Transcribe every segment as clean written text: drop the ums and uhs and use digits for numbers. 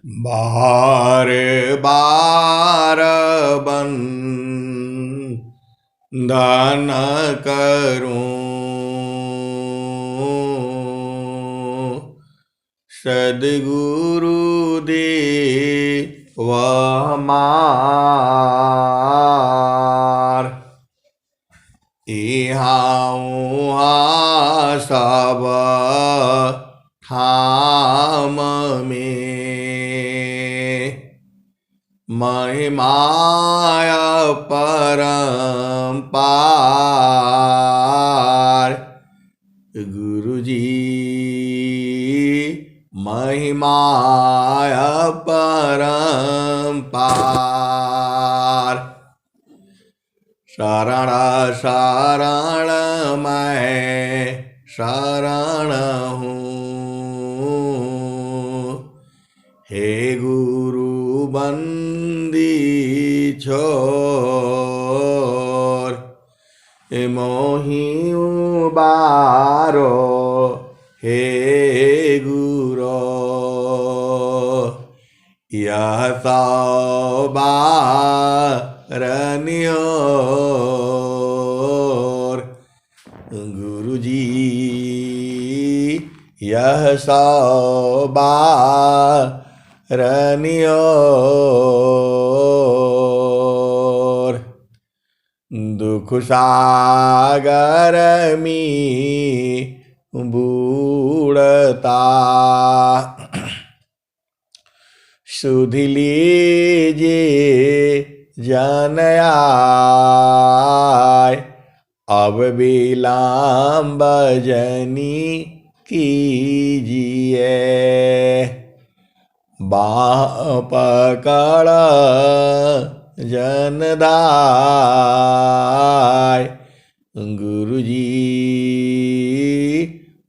बार बार बंधन करूं, सद्गुरु दे मार। इहाँ उहाँ सब ठाम में महिमाय परम्पार। गुरुजी महिमाय परम्पार। शरण शरण मैं शरण हूँ, हे गुरु बंदी छोर। मोहि उबारो हे गुरो, यह सौ बारनियोर। गुरुजी यह सौ बारनियोर। दुख सागर में बूढ़ता, सुध लीजे जन आय। अब विलम्ब जनी कीजिए, बाँह पकड़ जनदाय। गुरुजी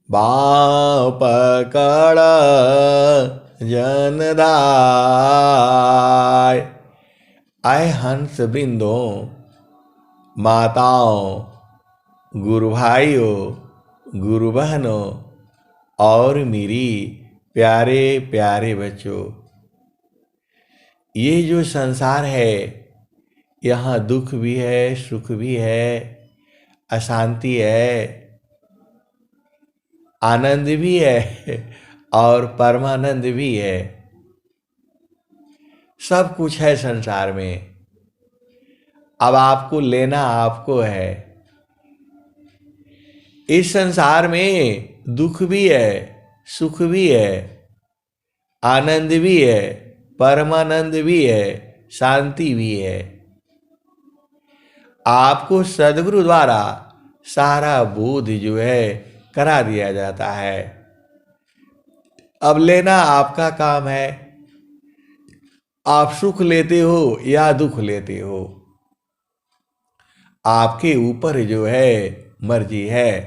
बाँह पकड़ जनदाय। आए हंस वृंदों, माताओं, गुरु भाइयों, गुरु बहनों और मेरी प्यारे प्यारे बच्चों, ये जो संसार है, यहाँ दुख भी है, सुख भी है, अशांति है, आनंद भी है और परमानंद भी है। सब कुछ है संसार में। अब आपको लेना आपको है। इस संसार में दुख भी है, सुख भी है, आनंद भी है, परमानंद भी है, शांति भी है। आपको सद्गुरु द्वारा सारा बोध जो है करा दिया जाता है। अब लेना आपका काम है। आप सुख लेते हो या दुख लेते हो, आपके ऊपर जो है मर्जी है।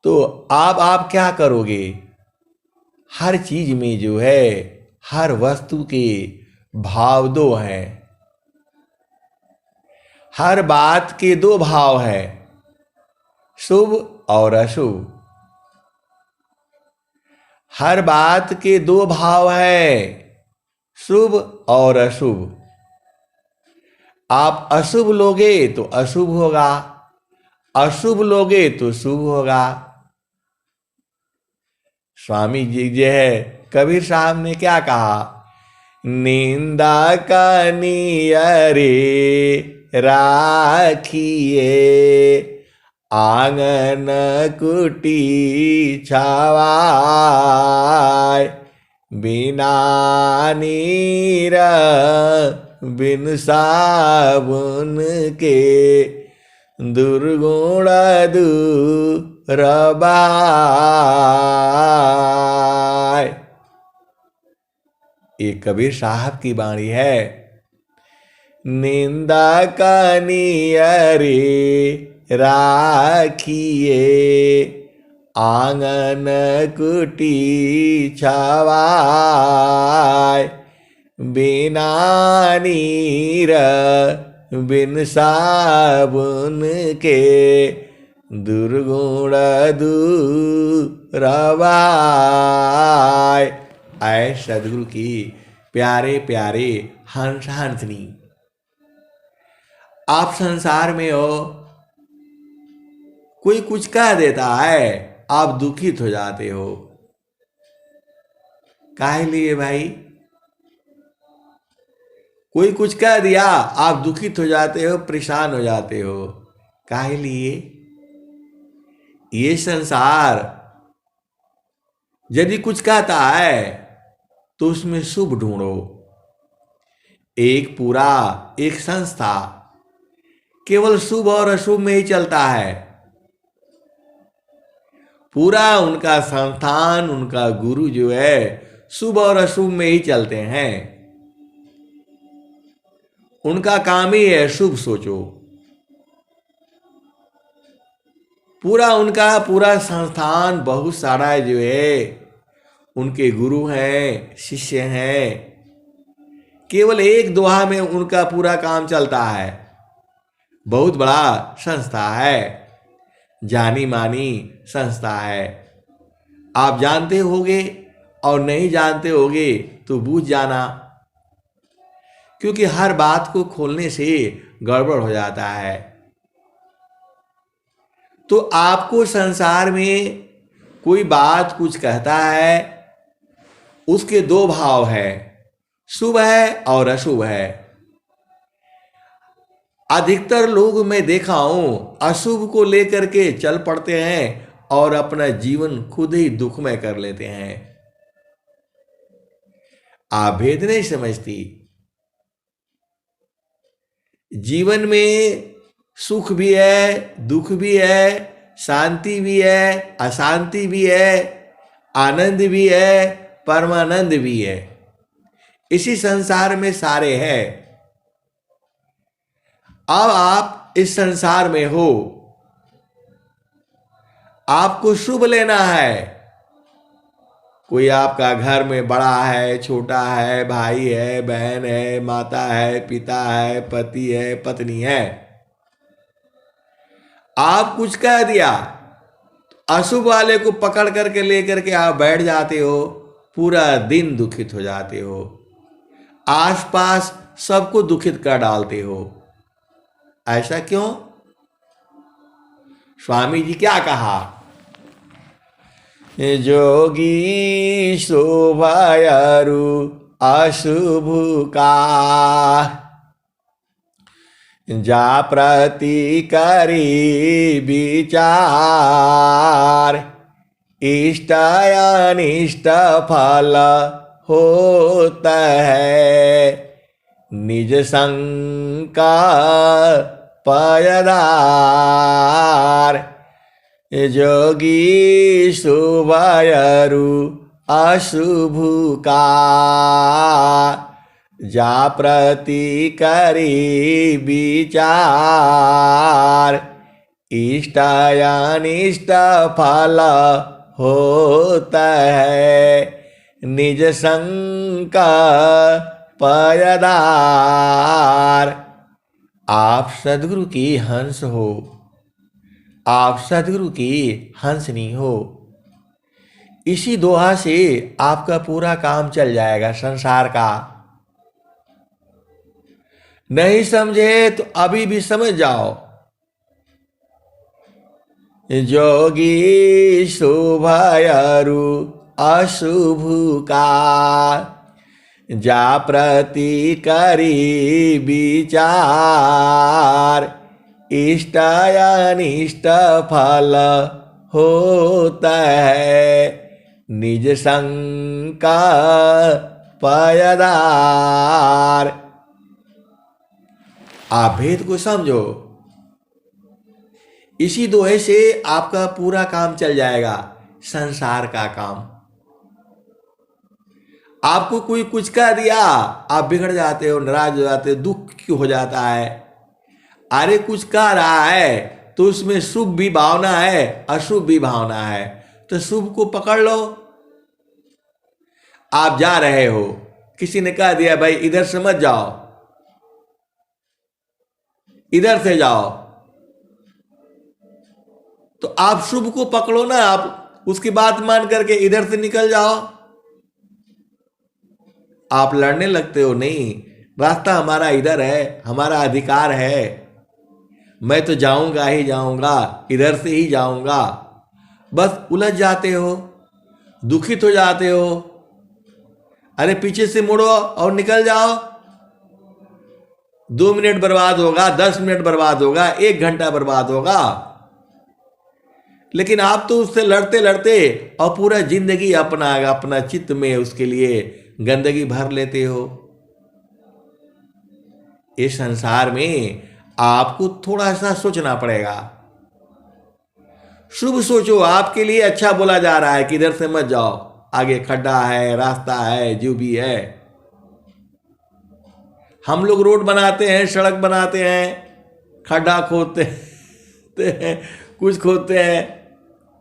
तो आप क्या करोगे? हर चीज में जो है, हर वस्तु के भाव दो हैं। हर बात के दो भाव हैं, शुभ और अशुभ। हर बात के दो भाव हैं, शुभ और अशुभ। आप अशुभ लोगे तो अशुभ होगा, अशुभ लोगे तो शुभ होगा। स्वामी जी जो है कबीर साहब ने क्या कहा? निंदा कनियरे राखिए, आंगन कुटी छावाय। बिना नीर बिन साबुन के, दुर्गुण दूरबाय। ये कबीर साहब की वाणी है। निंदा कनियरे राखिए, आंगन कुटी छावाय। बिना नीर बिन साबुन के, दुर्गुण दूरबाय। आए सदगुरु की प्यारे प्यारे हंस हंसनी। आप संसार में हो, कोई कुछ कह देता है, आप दुखित हो जाते हो। काहे लिए भाई? कोई कुछ कह दिया, आप दुखित हो जाते हो, परेशान हो जाते हो। काहे लिए? ये संसार यदि कुछ कहता है तो उसमें शुभ ढूंढो। एक संस्था केवल शुभ और अशुभ में ही चलता है। पूरा उनका संस्थान, उनका गुरु जो है शुभ और अशुभ में ही चलते हैं। उनका काम ही है शुभ सोचो। पूरा संस्थान बहुत सारा जो है, उनके गुरु हैं, शिष्य हैं। केवल एक दोहा में उनका पूरा काम चलता है। बहुत बड़ा संस्था है, जानी मानी संस्था है। आप जानते होगे और नहीं जानते होगे तो बूझ जाना, क्योंकि हर बात को खोलने से गड़बड़ हो जाता है। तो आपको संसार में कोई बात कुछ कहता है, उसके दो भाव है, शुभ है और अशुभ है। अधिकतर लोग मैं देखा हूं अशुभ को लेकर के चल पड़ते हैं और अपना जीवन खुद ही दुखमय कर लेते हैं। आप भेद नहीं समझती। जीवन में सुख भी है, दुख भी है, शांति भी है, अशांति भी है, आनंद भी है, परमानंद भी है। इसी संसार में सारे हैं। अब आप इस संसार में हो, आपको शुभ लेना है। कोई आपका घर में बड़ा है, छोटा है, भाई है, बहन है, माता है, पिता है, पति है, पत्नी है। आप कुछ कह दिया, अशुभ वाले को पकड़ करके लेकर के आप बैठ जाते हो, पूरा दिन दुखित हो जाते हो, आसपास सबको दुखित कर डालते हो। ऐसा क्यों? स्वामी जी क्या कहा? जोगी शोभायारु अशुभ का, जा प्रति करी विचार, इष्ट अनिष्ट फल होता है, निज शंका पयदार। जोगी शुभयरु अशुभ का, जा प्रति करी विचार, इष्ट अनिष्ट फल होता है, निज शंका पयदार। आप सदगुरु की हंस हो, आप सदगुरु की हंसनी हो। इसी दोहा से आपका पूरा काम चल जाएगा संसार का। नहीं समझे तो अभी भी समझ जाओ। जोगी शोभायारु अशुभ का, जा प्रति करी विचार, इष्ट अनिष्ट फल होता है, निज शंका पयदार। आप भेद को समझो। इसी दोहे से आपका पूरा काम चल जाएगा, संसार का काम। आपको कोई कुछ कह दिया, आप बिगड़ जाते हो, नाराज हो जाते हो, दुख क्यों हो जाता है? अरे कुछ कह रहा है तो उसमें शुभ भी भावना है, अशुभ भी भावना है, तो शुभ को पकड़ लो। आप जा रहे हो, किसी ने कह दिया भाई इधर से मत जाओ, इधर से जाओ, तो आप शुभ को पकड़ो ना, आप उसकी बात मान करके इधर से निकल जाओ। आप लड़ने लगते हो, नहीं, रास्ता हमारा इधर है, हमारा अधिकार है, मैं तो जाऊंगा ही जाऊंगा, इधर से ही जाऊंगा। बस उलझ जाते हो, दुखित हो जाते हो। अरे पीछे से मुड़ो और निकल जाओ। 2 मिनट बर्बाद होगा, 10 मिनट बर्बाद होगा, 1 घंटा बर्बाद होगा, लेकिन आप तो उससे लड़ते लड़ते और पूरा जिंदगी अपना अपना चित्त में उसके लिए गंदगी भर लेते हो। इस संसार में आपको थोड़ा सा सोचना पड़ेगा। शुभ सोचो, आपके लिए अच्छा बोला जा रहा है कि इधर से मत जाओ, आगे खड्डा है, रास्ता है, जो भी है। हम लोग रोड बनाते हैं, सड़क बनाते हैं, खड्डा खोदते हैं, कुछ खोदते हैं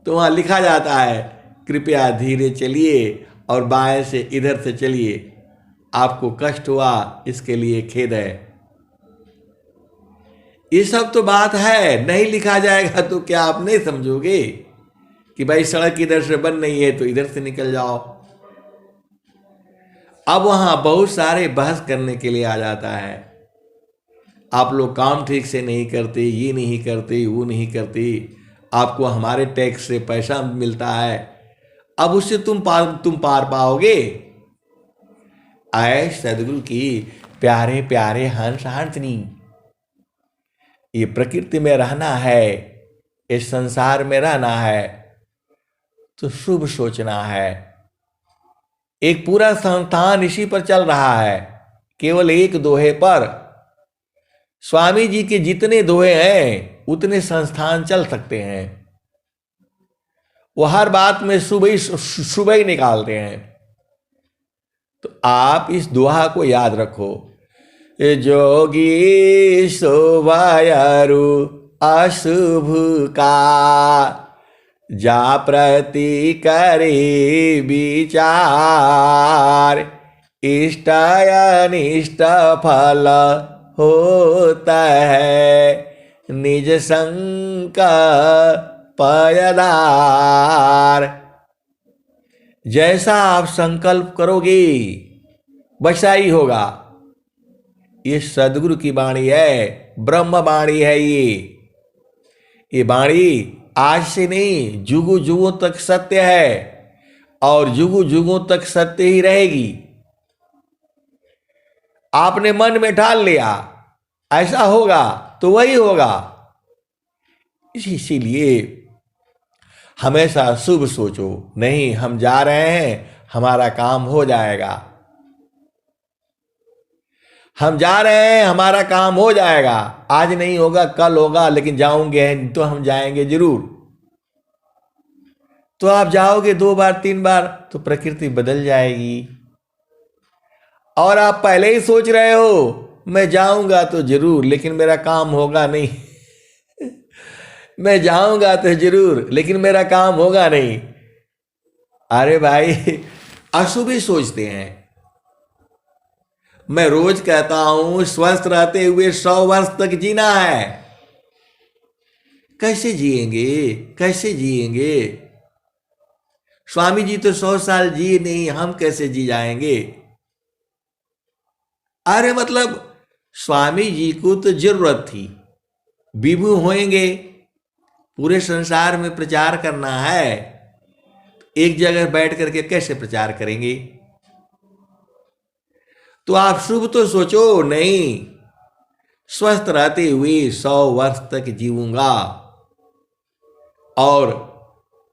तो वहाँ लिखा जाता है कृपया धीरे चलिए और बाएं से इधर से चलिए, आपको कष्ट हुआ इसके लिए खेद है। ये सब तो बात है, नहीं लिखा जाएगा तो क्या आप नहीं समझोगे कि भाई सड़क इधर से बन नहीं है तो इधर से निकल जाओ। अब वहां बहुत सारे बहस करने के लिए आ जाता है, आप लोग काम ठीक से नहीं करते, ये नहीं करते, वो नहीं करते, आपको हमारे टैक्स से पैसा मिलता है, अब उससे तुम पार पाओगे। आए सदगुरु की प्यारे प्यारे हंस हंसनी, ये प्रकृति में रहना है, इस संसार में रहना है तो शुभ सोचना है। एक पूरा संस्थान इसी पर चल रहा है, केवल एक दोहे पर। स्वामी जी के जितने दोहे हैं उतने संस्थान चल सकते हैं। वो हर बात में शुभ ही निकालते हैं। तो आप इस दोहा को याद रखो, जोगी शोभायरु अशुभ का, जा प्रति करे विचार, इष्ट अनिष्ट फल होता है, निज संकल्प पयदार। जैसा आप संकल्प करोगे वैसा ही होगा। ये सदगुरु की वाणी है, ब्रह्म वाणी है। ये वाणी आज से नहीं, जुगों जुगों तक सत्य है और जुगों जुगों तक सत्य ही रहेगी। आपने मन में ठान लिया ऐसा होगा तो वही होगा। इसीलिए हमेशा शुभ सोचो, नहीं हम जा रहे हैं, हमारा काम हो जाएगा, हम जा रहे हैं, हमारा काम हो जाएगा, आज नहीं होगा कल होगा, लेकिन जाओगे तो हम जाएंगे जरूर। तो आप जाओगे 2 बार 3 बार तो प्रकृति बदल जाएगी। और आप पहले ही सोच रहे हो मैं जाऊंगा तो जरूर लेकिन मेरा काम होगा नहीं मैं जाऊंगा तो जरूर लेकिन मेरा काम होगा नहीं। अरे भाई, अशुभ ही सोचते हैं। मैं रोज कहता हूं स्वस्थ रहते हुए 100 वर्ष तक जीना है। कैसे जिएंगे, कैसे जिएंगे? स्वामी जी तो 100 साल जिए नहीं, हम कैसे जी जाएंगे? अरे मतलब स्वामी जी को तो जरूरत थी, विभू होएंगे, पूरे संसार में प्रचार करना है, एक जगह बैठ करके कैसे प्रचार करेंगे? तो आप शुभ तो सोचो, नहीं स्वस्थ रहते हुए 100 वर्ष तक जीऊंगा और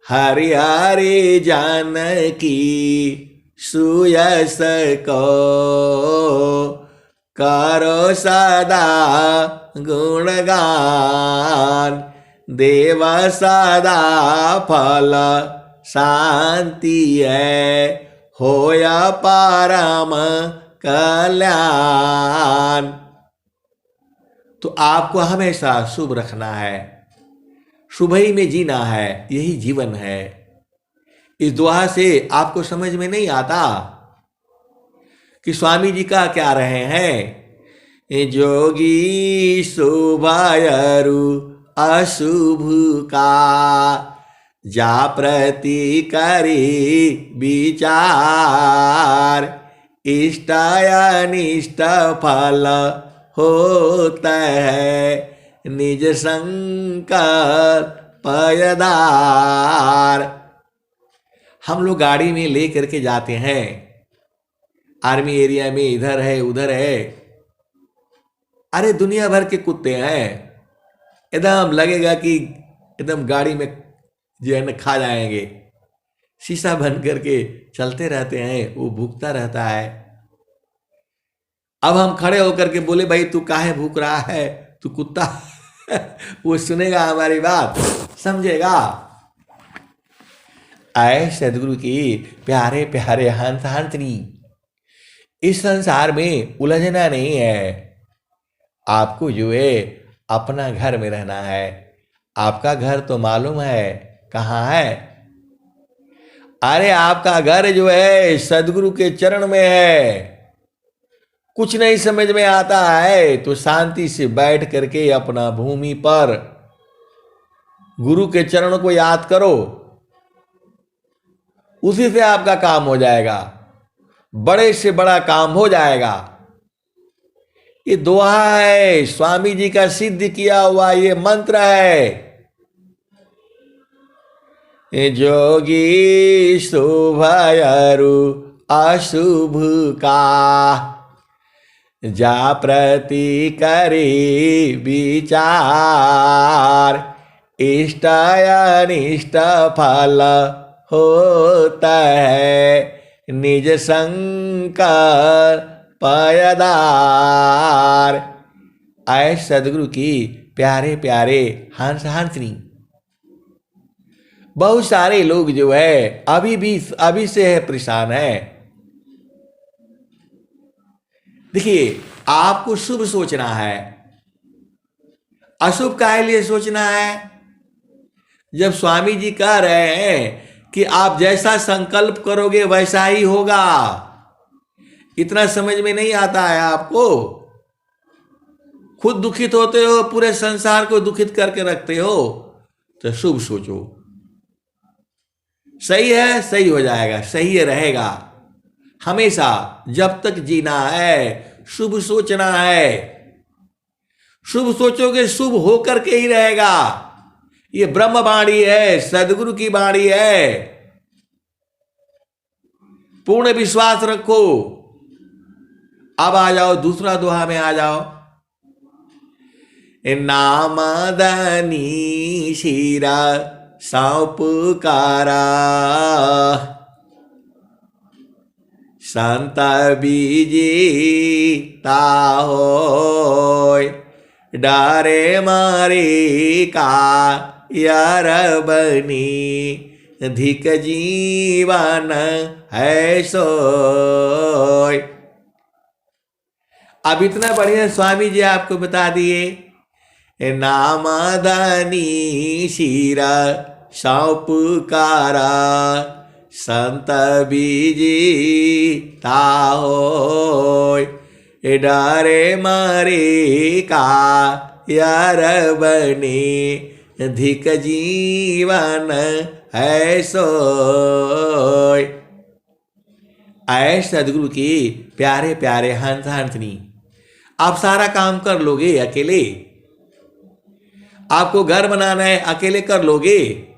हरि हरि जानकी सुयस को करो सदा गुणगान, देव सदा फल शांति है, होया परम कल्याण। तो आपको हमेशा शुभ रखना है, शुभ ही में जीना है, यही जीवन है। इस दुआ से आपको समझ में नहीं आता कि स्वामी जी का क्या रहे हैं, जोगी शोभायरु अशुभ का, जा प्रति करी विचार, इष्टायानिष्ट फल होता है निज संकल्प पयदार। हम लोग गाड़ी में ले करके जाते हैं, आर्मी एरिया में इधर है उधर है, अरे दुनिया भर के कुत्ते हैं, एकदम लगेगा कि एकदम गाड़ी में जो है ना खा जाएंगे। शीशा बंद करके चलते रहते हैं, वो भूखता रहता है। अब हम खड़े होकर के बोले भाई तू काहे भूख रहा है, तू कुत्ता वो सुनेगा हमारी बात, समझेगा। आए सदगुरु की प्यारे प्यारे हंस हंसनी, इस संसार में उलझना नहीं है। आपको जो है अपना घर में रहना है। आपका घर तो मालूम है कहाँ है? अरे आपका घर जो है सदगुरु के चरण में है। कुछ नहीं समझ में आता है तो शांति से बैठ करके अपना भूमि पर गुरु के चरणों को याद करो, उसी से आपका काम हो जाएगा, बड़े से बड़ा काम हो जाएगा। ये दोहा है, स्वामी जी का सिद्ध किया हुआ ये मंत्र है। जोगी शुभ अरु अशुभ का जा प्रति करे विचार, इष्ट अनिष्ट फल होता है निज संकल्प पयदार। आए सदगुरु की प्यारे प्यारे हंस हंसनी, बहुत सारे लोग जो है अभी से है परेशान है। देखिए आपको शुभ सोचना है, अशुभ काहे लिए सोचना है? जब स्वामी जी कह रहे हैं कि आप जैसा संकल्प करोगे वैसा ही होगा, इतना समझ में नहीं आता है आपको? खुद दुखित होते हो, पूरे संसार को दुखित करके रखते हो, तो शुभ सोचो। सही है, सही हो जाएगा, सही रहेगा। हमेशा जब तक जीना है शुभ सोचना है। शुभ सोचोगे शुभ होकर के ही रहेगा। ये ब्रह्म वाणी है, सदगुरु की वाणी है। पूर्ण विश्वास रखो। अब आ जाओ दूसरा दोहा में आ जाओ। नामदानी शीरा सौंपकारा, संत बीजी ताहोय, डारे मारे का यार बनी, धिक जीवन है सोय। अब इतना बढ़िया स्वामी जी आपको बता दिए। नामदानी शीरा सौंपकारा, संत बीजी ताहोय, डारे मारे का यार बने, धिक जीवन है सोय। आए सदगुरु की प्यारे प्यारे हंस हंसनी, आप सारा काम कर लोगे अकेले? आपको घर बनाना है अकेले कर लोगे?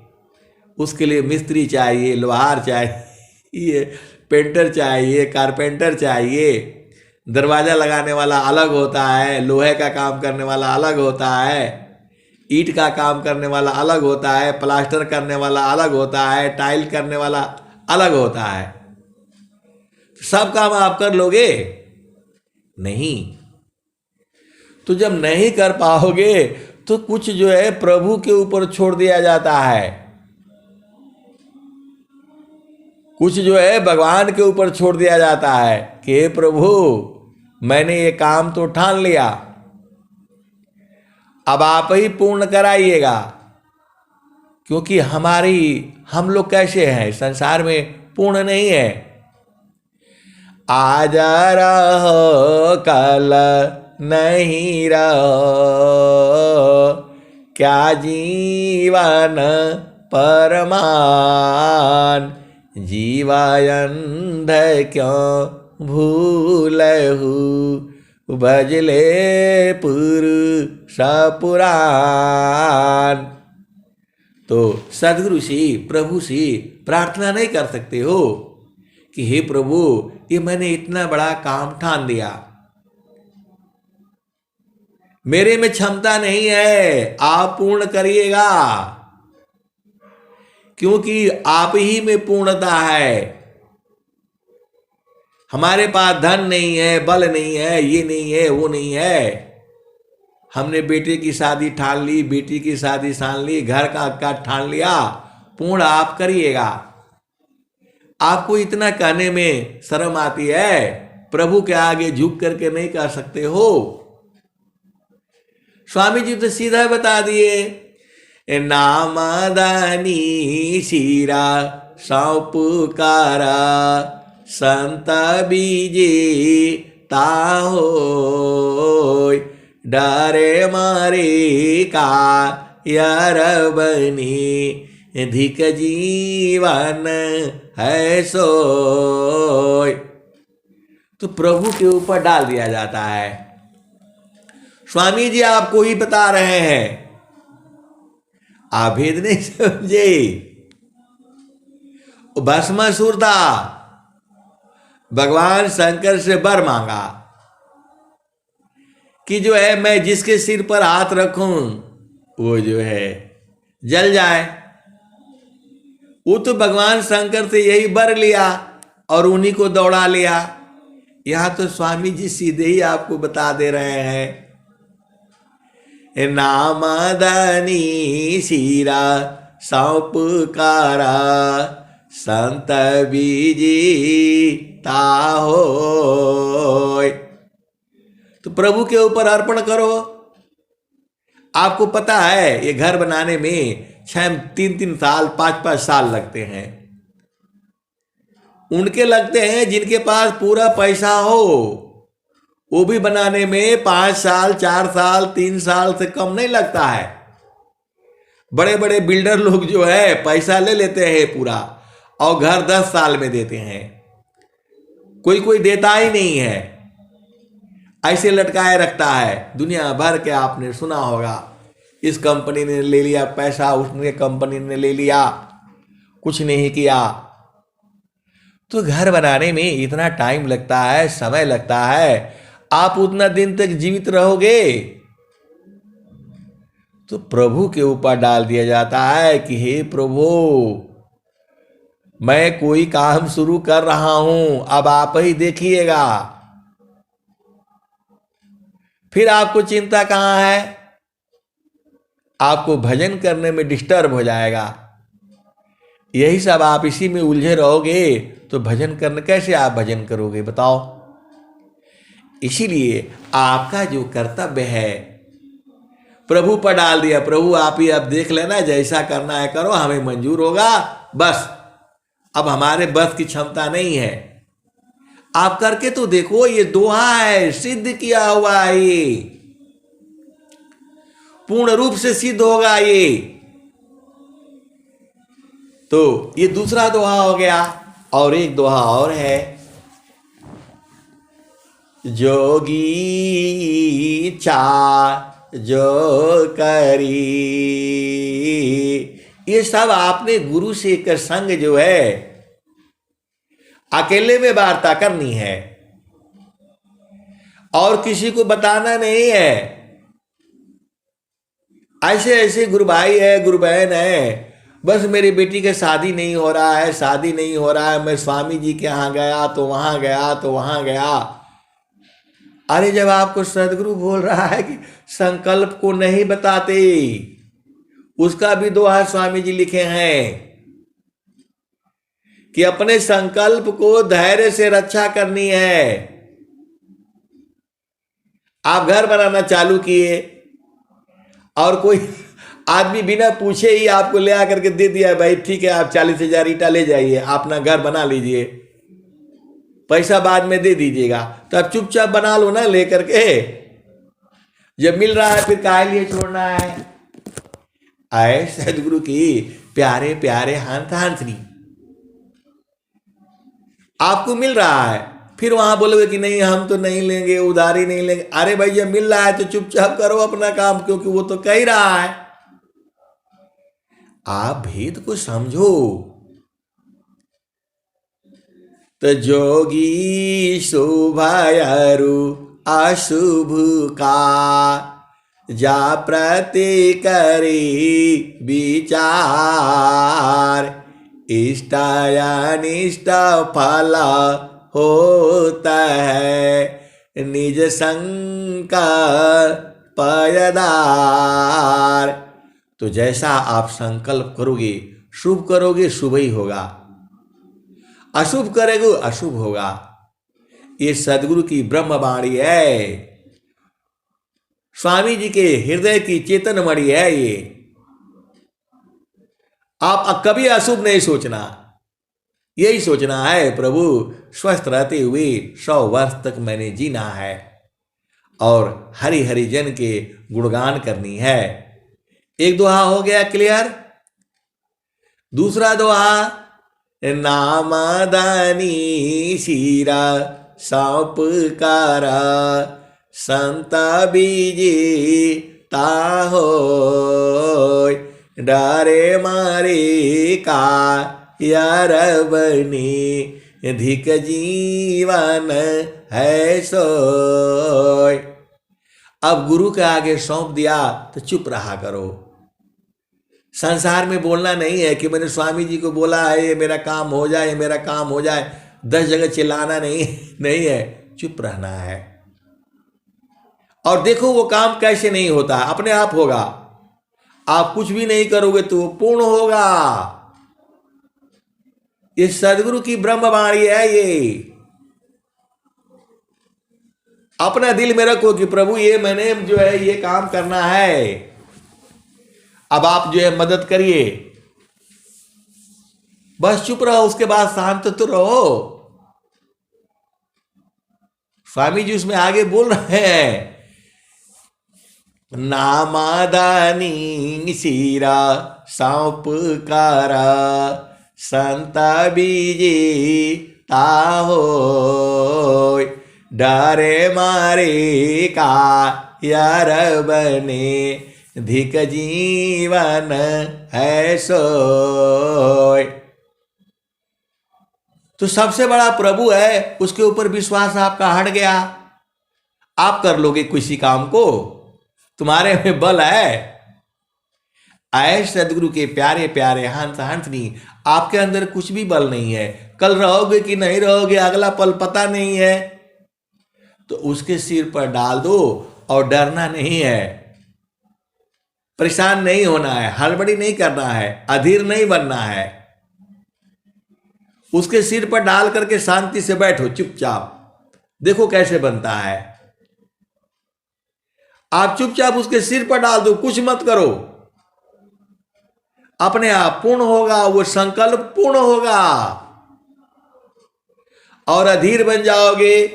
उसके लिए मिस्त्री चाहिए, लोहार चाहिए, पेंटर चाहिए, कारपेंटर चाहिए। दरवाजा लगाने वाला अलग होता है, लोहे का काम करने वाला अलग होता है, ईंट का काम करने वाला अलग होता है, प्लास्टर करने वाला अलग होता है, टाइल करने वाला अलग होता है। सब काम आप कर लोगे? नहीं। तो जब नहीं कर पाओगे तो कुछ जो है प्रभु के ऊपर छोड़ दिया जाता है, कुछ जो है भगवान के ऊपर छोड़ दिया जाता है कि हे प्रभु मैंने ये काम तो ठान लिया, अब आप ही पूर्ण कराइएगा। क्योंकि हम लोग कैसे हैं, संसार में पूर्ण नहीं है। आज रहो कल नहीं रहो, क्या जीवन परमान, जीवायंध क्यों भूलहु भजले पुरुष पुराण। तो सदगुरु से, प्रभु से प्रार्थना नहीं कर सकते हो कि हे प्रभु, ये मैंने इतना बड़ा काम ठान दिया, मेरे में क्षमता नहीं है, आप पूर्ण करिएगा, क्योंकि आप ही में पूर्णता है। हमारे पास धन नहीं है, बल नहीं है, ये नहीं है, वो नहीं है। हमने बेटे की शादी ठान ली, बेटी की शादी ठान ली, घर का ठान लिया, पूर्ण आप करिएगा। आपको इतना कहने में शर्म आती है, प्रभु के आगे झुक करके नहीं कर सकते हो। स्वामी जी तो सीधा बता दिए, नामदानी शीरा सौपुकारा संत बीजे ताहो, डरे मारे का यार बनी धिक जीवन है सोय। तो प्रभु के ऊपर डाल दिया जाता है। स्वामी जी आपको ही बता रहे हैं, आप भेद नहीं समझे। भस्मासुर था, भगवान शंकर से वर मांगा कि जो है मैं जिसके सिर पर हाथ रखूं वो जो है जल जाए। वो तो भगवान शंकर से यही वर लिया और उन्हीं को दौड़ा लिया। यहां तो स्वामी जी सीधे ही आपको बता दे रहे हैं, नामदानी शीरा सौपुकारा संत बीजी ताहो। तो प्रभु के ऊपर अर्पण करो। आपको पता है ये घर बनाने में 3-3 साल 5-5 साल लगते हैं। उनके लगते हैं जिनके पास पूरा पैसा हो, वो भी बनाने में 5 साल 4 साल 3 साल से कम नहीं लगता है। बड़े बड़े बिल्डर लोग जो है पैसा ले लेते हैं पूरा और घर 10 साल में देते हैं। कोई कोई देता ही नहीं है, ऐसे लटकाए रखता है। दुनिया भर के आपने सुना होगा, इस कंपनी ने ले लिया पैसा, उसने कंपनी ने ले लिया, कुछ नहीं किया। तो घर बनाने में इतना टाइम लगता है, समय लगता है, आप उतना दिन तक जीवित रहोगे? तो प्रभु के ऊपर डाल दिया जाता है कि हे प्रभु, मैं कोई काम शुरू कर रहा हूं, अब आप ही देखिएगा। फिर आपको चिंता कहां है? आपको भजन करने में डिस्टर्ब हो जाएगा। यही सब आप इसी में उलझे रहोगे तो भजन करने कैसे आप भजन करोगे बताओ? इसीलिए आपका जो कर्तव्य है प्रभु पर डाल दिया। प्रभु आप ही अब देख लेना, जैसा करना है करो, हमें मंजूर होगा, बस अब हमारे बस की क्षमता नहीं है। आप करके तो देखो, ये दोहा है, सिद्ध किया हुआ है, ये पूर्ण रूप से सिद्ध होगा ये। तो ये दूसरा दोहा हो गया। और एक दोहा और है, जोगी चा जो करी। ये सब आपने गुरु से कर संग जो है अकेले में वार्ता करनी है और किसी को बताना नहीं है। ऐसे ऐसे गुरु भाई है, गुरु बहन है, बस मेरी बेटी का शादी नहीं हो रहा है, शादी नहीं हो रहा है, मैं स्वामी जी के यहाँ गया तो वहां गया तो वहां गया। अरे जब आपको सदगुरु बोल रहा है कि संकल्प को नहीं बताते, उसका भी दोहा स्वामी जी लिखे हैं कि अपने संकल्प को धैर्य से रक्षा करनी है। आप घर बनाना चालू किए और कोई आदमी बिना पूछे ही आपको ले आकर के दे दिया, भाई ठीक है आप 40,000 ईटा ले जाइए, अपना घर बना लीजिए, पैसा बाद में दे दीजिएगा। तो आप चुपचाप बना लो ना लेकर के, जब मिल रहा है फिर काहे लिए छोड़ना है। आए सदगुरु की प्यारे प्यारे हंस हंसनी, आपको मिल रहा है फिर वहां बोलोगे कि नहीं हम तो नहीं लेंगे, उधारी नहीं लेंगे। अरे भाई जब मिल रहा है तो चुपचाप करो अपना काम, क्योंकि वो तो कह ही रहा है। आप भेद को समझो। तो जोगी शुभायरु अशुभ का जा प्रति करी विचार, इष्ट अनिष्ट फल होता है निज संकल्प पयदार। तो जैसा आप संकल्प करोगे, शुभ करोगे शुभ ही होगा, अशुभ करेगो अशुभ होगा। ये सदगुरु की ब्रह्मवाणी है, स्वामी जी के हृदय की चेतन मणि है ये। आप कभी अशुभ नहीं सोचना, यही सोचना है प्रभु स्वस्थ रहते हुए 100 वर्ष तक मैंने जीना है और हरि हरि जन के गुणगान करनी है। एक दोहा हो गया क्लियर। दूसरा दोहा, नामदानी शीरा सौंप कारा संत बीजी ताहो, डारे मारे का यार बनी धिक जीवन है सोय। अब गुरु के आगे सौंप दिया तो चुप रहा करो। संसार में बोलना नहीं है कि मैंने स्वामी जी को बोला है ये मेरा काम हो जाए, ये मेरा काम हो जाए। 10 जगह चिल्लाना नहीं है, चुप रहना है। और देखो वो काम कैसे नहीं होता, अपने आप होगा। आप कुछ भी नहीं करोगे तो वो पूर्ण होगा। ये सदगुरु की ब्रह्मवाणी है। ये अपना दिल में रखो कि प्रभु ये मैंने जो है ये काम करना है। अब आप जो है मदद करिए, बस चुप रहो, उसके बाद शांत तो रहो। स्वामी जी उसमें आगे बोल रहे हैं, नामादानी सीरा सौंप कारा संता बीजी ताहो, डरे मारे का यार बने धिक जीवन है सोय। तो सबसे बड़ा प्रभु है, उसके ऊपर विश्वास आपका हट गया। आप कर लोगे किसी काम को, तुम्हारे में बल है। आए सदगुरु के प्यारे प्यारे हंस हंसनी, आपके अंदर कुछ भी बल नहीं है। कल रहोगे कि नहीं रहोगे अगला पल पता नहीं है, तो उसके सिर पर डाल दो और डरना नहीं है, परेशान नहीं होना है, हड़बड़ी नहीं करना है, अधीर नहीं बनना है। उसके सिर पर डाल करके शांति से बैठो चुपचाप, देखो कैसे बनता है। आप चुपचाप उसके सिर पर डाल दो, कुछ मत करो, अपने आप पूर्ण होगा, वो संकल्प पूर्ण होगा। और अधीर बन जाओगे,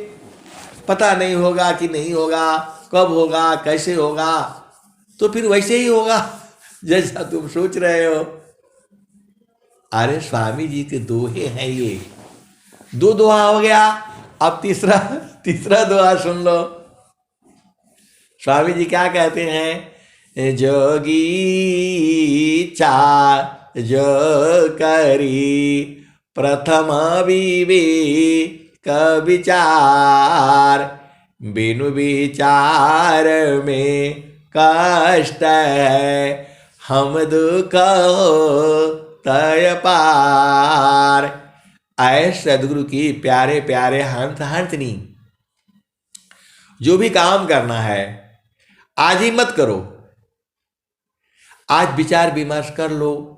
पता नहीं होगा कि नहीं होगा, कब होगा, कैसे होगा, तो फिर वैसे ही होगा जैसा तुम सोच रहे हो। अरे स्वामी जी के दोहे हैं ये, 2 दोहा हो गया। अब तीसरा दोहा सुन लो। स्वामी जी क्या कहते हैं, जोगी चार जो करी प्रथम विवेक विचार, बिनु विचार में कष्ट है हम दुख हो तय पार। आए सदगुरु की प्यारे प्यारे हंस हंसनी, जो भी काम करना है आज ही मत करो, आज विचार विमर्श कर लो।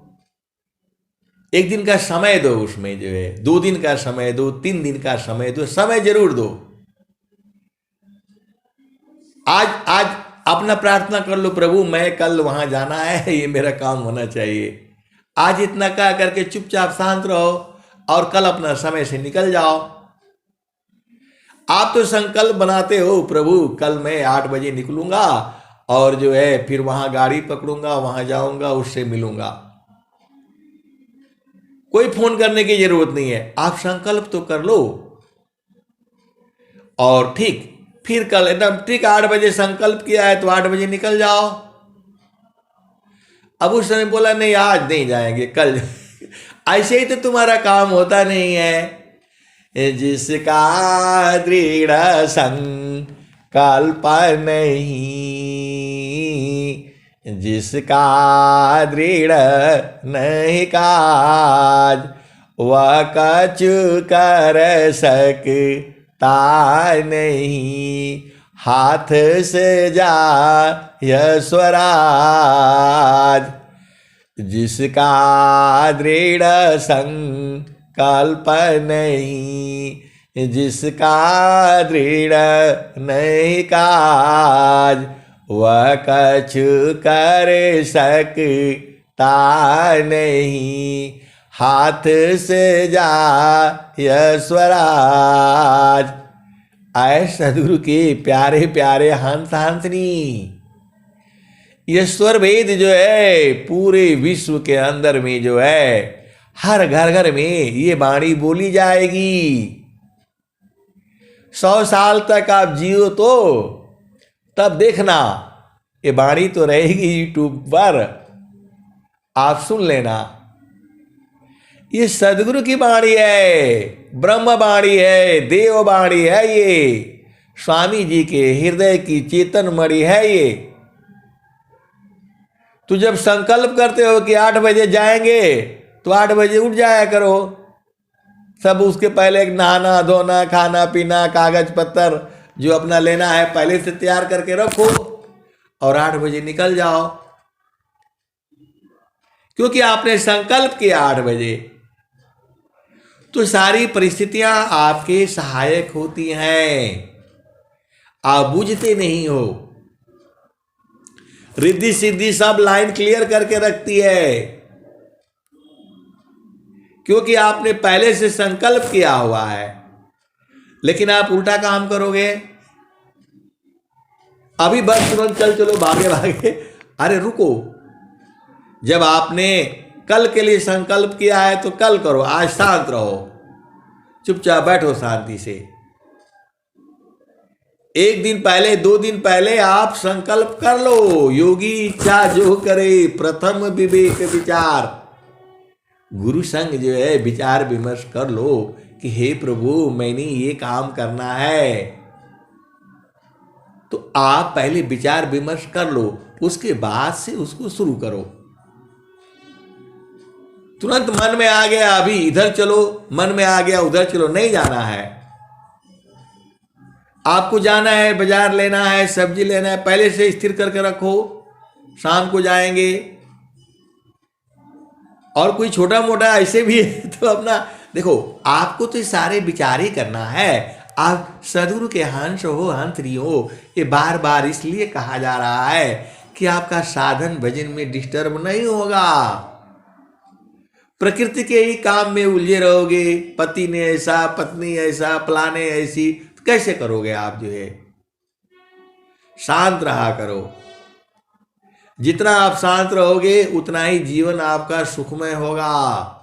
1 दिन का समय दो, उसमें जो है 2 दिन का समय दो, 3 दिन का समय दो, समय जरूर दो। आज अपना प्रार्थना कर लो, प्रभु मैं कल वहां जाना है, ये मेरा काम होना चाहिए। आज इतना कह करके चुपचाप शांत रहो और कल अपना समय से निकल जाओ। आप तो संकल्प बनाते हो, प्रभु कल मैं 8 बजे निकलूंगा और जो है फिर वहां गाड़ी पकड़ूंगा, वहां जाऊंगा, उससे मिलूंगा। कोई फोन करने की जरूरत नहीं है, आप संकल्प तो कर लो। और ठीक फिर कल एकदम ठीक 8 बजे संकल्प किया है तो 8 बजे निकल जाओ। अब उस समय बोला नहीं आज नहीं जाएंगे कल जाएंगे। ऐसे ही तो तुम्हारा काम होता नहीं है। जिसका दृढ़ संकल्प नहीं, जिसका दृढ़ नहीं काज, वह कछु कर सकता नहीं। हाथ से जा स्वराज, जिसका दृढ़ संकल्प नहीं, जिसका दृढ़ नहीं काज, वह कछु कर सकता नहीं। हाथ से जा स्वराज। आए सदगुरु के प्यारे प्यारे हंस हंसनी, ये स्वर वेद जो है पूरे विश्व के अंदर में जो है हर घर घर में ये वाणी बोली जाएगी। 100 साल तक आप जियो तो तब देखना ये वाणी तो रहेगी यूट्यूब पर, आप सुन लेना। ये सदगुरु की वाणी है, ब्रह्म वाणी है, देव वाणी है, ये स्वामी जी के हृदय की चेतन मणि है ये। तो जब संकल्प करते हो कि 8 बजे जाएंगे तो 8 बजे उठ जाया करो। सब उसके पहले नहाना धोना खाना पीना कागज पत्तर जो अपना लेना है पहले से तैयार करके रखो और 8 बजे निकल जाओ, क्योंकि आपने संकल्प किया 8 बजे। तो सारी परिस्थितियां आपके सहायक होती हैं, आप बूझते नहीं हो। रिद्धि सिद्धि सब लाइन क्लियर करके रखती है, क्योंकि आपने पहले से संकल्प किया हुआ है। लेकिन आप उल्टा काम करोगे, अभी बस तुरंत चल चलो भागे भागे। अरे रुको, जब आपने कल के लिए संकल्प किया है तो कल करो, आज शांत रहो, चुपचाप बैठो शांति से। 1 दिन पहले 2 दिन पहले आप संकल्प कर लो, योगी इच्छा जो करे प्रथम विवेक विचार। गुरु संग जो है विचार विमर्श कर लो कि हे प्रभु मैंने ये काम करना है। तो आप पहले विचार विमर्श कर लो, उसके बाद से उसको शुरू करो। तुरंत मन में आ गया अभी इधर चलो, मन में आ गया उधर चलो, नहीं जाना है। आपको जाना है, बाजार लेना है, सब्जी लेना है, पहले से स्थिर करके रखो, शाम को जाएंगे। और कोई छोटा मोटा ऐसे भी है तो अपना देखो, आपको तो सारे विचार ही करना है। आप सदगुरु के हंस हो, हंसनी हो, ये बार बार इसलिए कहा जा रहा है कि आपका साधन भजन में डिस्टर्ब नहीं होगा। प्रकृति के ही काम में उलझे रहोगे, पति ने ऐसा, पत्नी ऐसा, फलाने ऐसी, तो कैसे करोगे आप जो है। शांत रहा करो, जितना आप शांत रहोगे उतना ही जीवन आपका सुखमय होगा।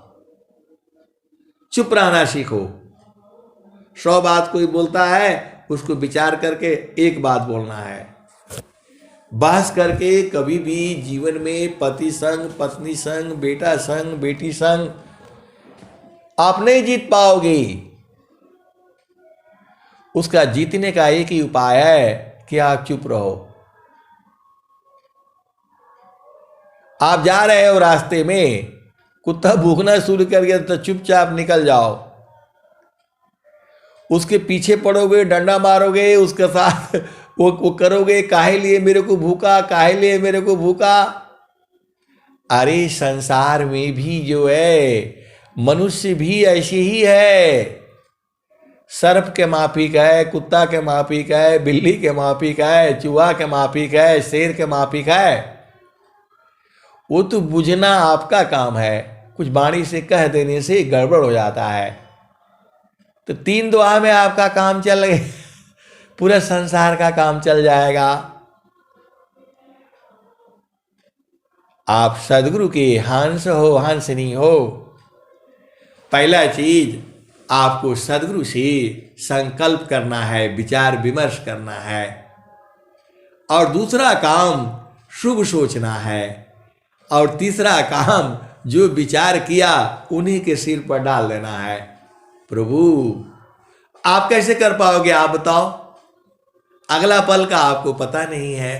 चुप रहना सीखो। 100 बात कोई बोलता है उसको विचार करके एक बात बोलना है। बहस करके कभी भी जीवन में पति संग, पत्नी संग, बेटा संग, बेटी संग आप नहीं जीत पाओगे। उसका जीतने का एक ही उपाय है कि आप चुप रहो। आप जा रहे हो रास्ते में, कुत्ता भूखना शुरू कर गया तो चुपचाप निकल जाओ। उसके पीछे पड़ोगे, डंडा मारोगे, उसके साथ वो करोगे, काहे लिए मेरे को भूखा, काहे लिए मेरे को भूखा। अरे संसार में भी जो है मनुष्य भी ऐसी ही है। सर्प के माफिक है, कुत्ता के माफिक है, बिल्ली के माफिक है, चूहा के माफिक है, शेर के माफिक है। वो तो बुझना आपका काम है, कुछ वाणी से कह देने से गड़बड़ हो जाता है। तो 3 दुआ में आपका काम चल गया, पूरा संसार का काम चल जाएगा। आप सदगुरु के हंस हो, हंसनी हो। पहला चीज आपको सदगुरु से संकल्प करना है, विचार विमर्श करना है। और दूसरा काम शुभ सोचना है। और तीसरा काम जो विचार किया उन्हीं के सिर पर डाल देना है। प्रभु आप कैसे कर पाओगे, आप बताओ, अगला पल का आपको पता नहीं है।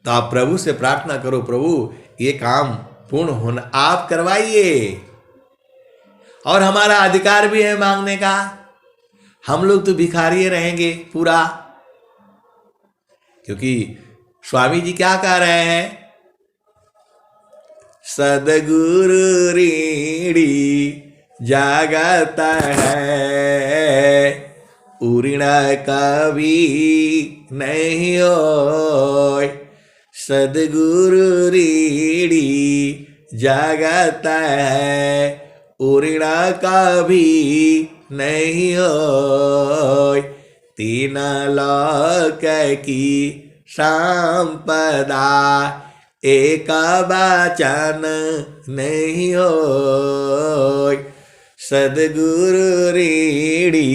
तो आप प्रभु से प्रार्थना करो, प्रभु ये काम पूर्ण होना आप करवाइए। और हमारा अधिकार भी है मांगने का, हम लोग तो भिखारी रहेंगे पूरा। क्योंकि स्वामी जी क्या कह रहे हैं, सदगुरु ऋणी जागत है, ऋण कभी नहीं होय। सदगुरु ऋणी जागत है, ऋण कभी नहीं होय। तीन लोक की संपदा एक वचन नहीं होय। सदगुरु ऋणी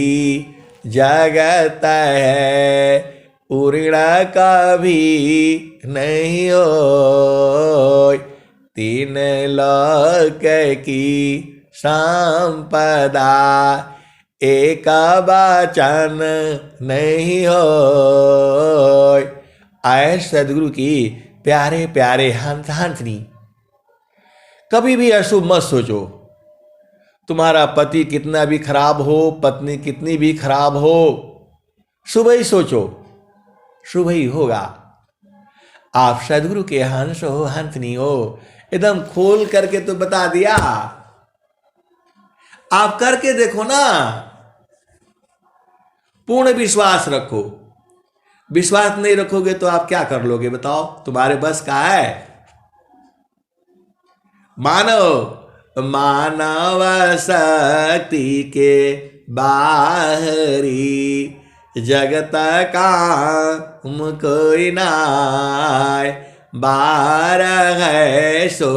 जगत है, ऋण कभी नहीं होय। तीन लोक की संपदा एक वचन नहीं होय। आए सदगुरु की प्यारे प्यारे हंस हंसनी, कभी भी अशुभ मत सोचो। तुम्हारा पति कितना भी खराब हो, पत्नी कितनी भी खराब हो, शुभ ही सोचो, शुभ ही होगा। आप सदगुरु के हंस हो, हंसनी हो, एकदम खोल करके तो बता दिया, आप करके देखो ना। पूर्ण विश्वास रखो। विश्वास नहीं रखोगे तो आप क्या कर लोगे बताओ, तुम्हारे बस का है। मानव मानव शक्ति के बाहरी जगत काम कोई नाय। बार है सो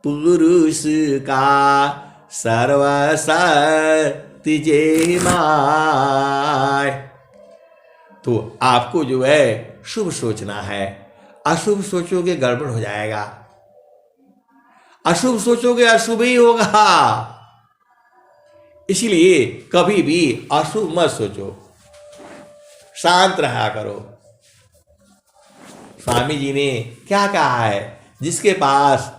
पुरुष का सर्वशक्ति जय माय। तो आपको जो है शुभ सोचना है, अशुभ सोचोगे गड़बड़ हो जाएगा, अशुभ सोचोगे अशुभ ही होगा। इसलिए कभी भी अशुभ मत सोचो, शांत रहा करो। स्वामी जी ने क्या कहा है, जिसके पास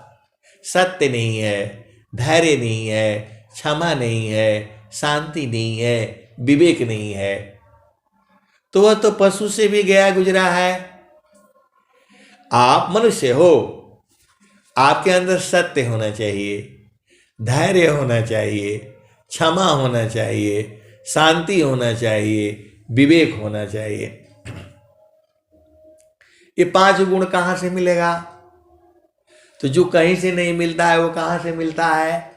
सत्य नहीं है, धैर्य नहीं है, क्षमा नहीं है, शांति नहीं है, विवेक नहीं है, तो वह तो पशु से भी गया गुजरा है। आप मनुष्य हो, आपके अंदर सत्य होना चाहिए, धैर्य होना चाहिए, क्षमा होना चाहिए, शांति होना चाहिए, विवेक होना चाहिए। ये 5 गुण कहाँ से मिलेगा? तो जो कहीं से नहीं मिलता है वो कहाँ से मिलता है?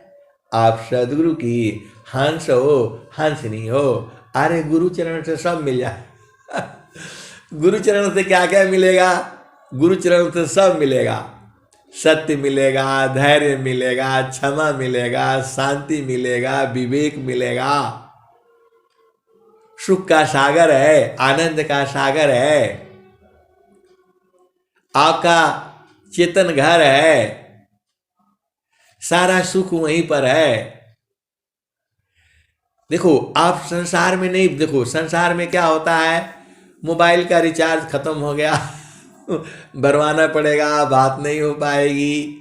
आप सदगुरु की हंस हो, हंसनी हो। अरे गुरु चरण से सब मिल जाए। गुरु चरण से क्या क्या मिलेगा? गुरु चरण से सब मिलेगा। सत्य मिलेगा, धैर्य मिलेगा, क्षमा मिलेगा, शांति मिलेगा, विवेक मिलेगा। सुख का सागर है, आनंद का सागर है, आपका चेतन घर है, सारा सुख वहीं पर है। देखो आप संसार में नहीं, देखो संसार में क्या होता है, मोबाइल का रिचार्ज खत्म हो गया भरवाना पड़ेगा, बात नहीं हो पाएगी।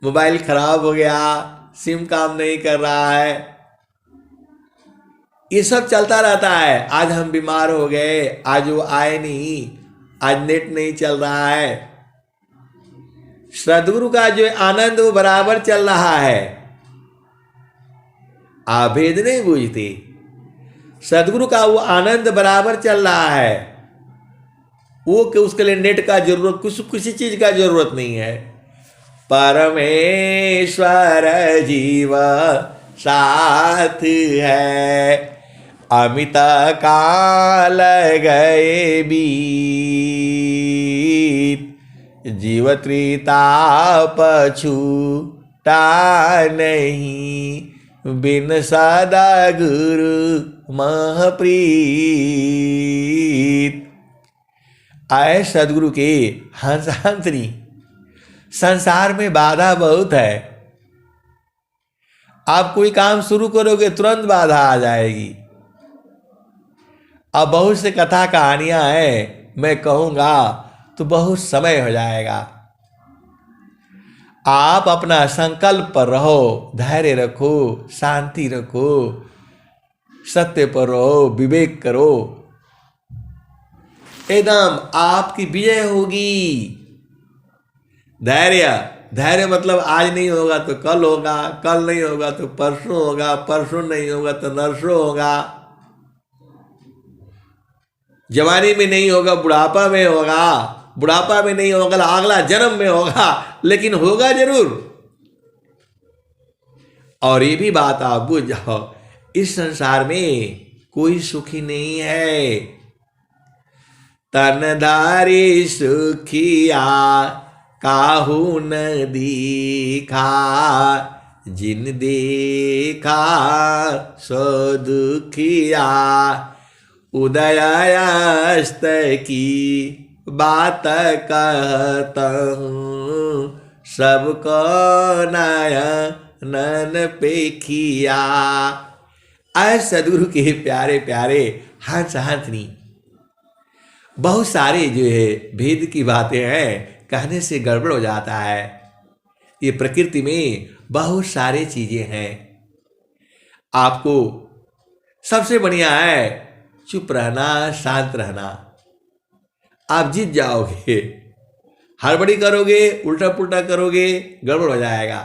मोबाइल खराब हो गया, सिम काम नहीं कर रहा है, ये सब चलता रहता है। आज हम बीमार हो गए, आज वो आए नहीं, आज नेट नहीं चल रहा है। सदगुरु का जो आनंद वो बराबर चल रहा है। आप भेद नहीं बूझते, सदगुरु का वो आनंद बराबर चल रहा है। वो कि उसके लिए नेट का जरूरत, किसी चीज का जरूरत नहीं है। परमेश्वर जीव साथ है, अमित काल गए बीत। जीव त्रिताप छूटा नहीं, बिन सादा गुरु महप्रीत। आए सदगुरु के हंस हंसनी। संसार में बाधा बहुत है। आप कोई काम शुरू करोगे तुरंत बाधा आ जाएगी। अब बहुत से कथा कहानियां हैं, मैं कहूंगा तो बहुत समय हो जाएगा। आप अपना संकल्प पर रहो, धैर्य रखो, शांति रखो, सत्य पर रहो, विवेक करो, एकदम आपकी विजय होगी। धैर्य मतलब आज नहीं होगा तो कल होगा, कल नहीं होगा तो परसों होगा, परसों नहीं होगा तो नरसों होगा, जवानी में नहीं होगा बुढ़ापा में होगा, बुढ़ापा में नहीं होगा अगला जन्म में होगा, लेकिन होगा जरूर। और ये भी बात आप बुझ जाओ, इस संसार में कोई सुखी नहीं है। तनधारी सुखिया काहू न दीखा, जिन देखा सो दुखिया। उदयास्त की बात कहता हूँ, सबको नयन पेखिया। आए सदगुरु के प्यारे प्यारे हंस हंसनी। बहुत सारे जो है भेद की बातें हैं, कहने से गड़बड़ हो जाता है। ये प्रकृति में बहुत सारे चीजें हैं। आपको सबसे बढ़िया है चुप रहना, शांत रहना। आप जीत जाओगे। हड़बड़ी करोगे, उल्टा पुल्टा करोगे, गड़बड़ हो जाएगा।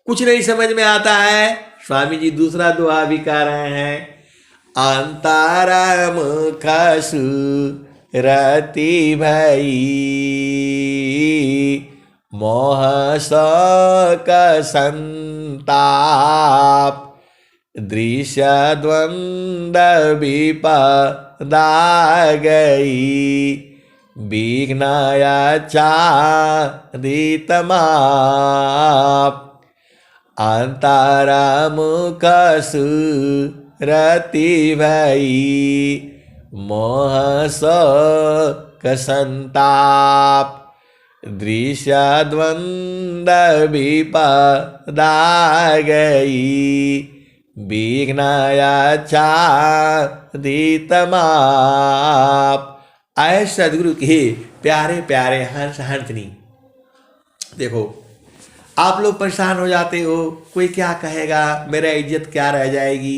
कुछ नहीं समझ में आता है। स्वामी जी दूसरा दुआ भी कह रहे हैं, अंतरा मुखसु रति भई, मोह शोक संताप, दृश्य द्वंद्व विपदा गई, विघ्नया चादित माप। अंतरा मुखसु रति भई, मोह शोक संताप, दृश्य द्वंद्व विपदा गई, विघ्नया चादित माप। आए सदगुरु के प्यारे प्यारे हंस हंसनी। देखो आप लोग परेशान हो जाते हो, कोई क्या कहेगा, मेरा इज्जत क्या रह जाएगी।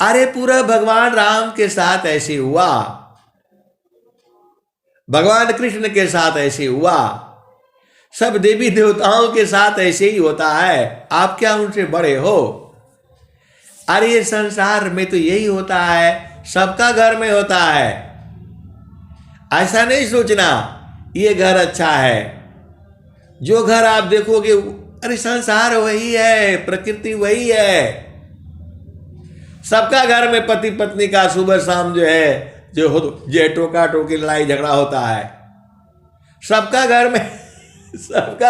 अरे पूरा भगवान राम के साथ ऐसे हुआ, भगवान कृष्ण के साथ ऐसे हुआ, सब देवी देवताओं के साथ ऐसे ही होता है। आप क्या उनसे बड़े हो। अरे ये संसार में तो यही होता है, सबका घर में होता है। ऐसा नहीं सोचना ये घर अच्छा है। जो घर आप देखोगे, अरे संसार वही है, प्रकृति वही है। सबका घर में पति पत्नी का सुबह शाम जो है जो टोका टोकी लड़ाई झगड़ा होता है। सबका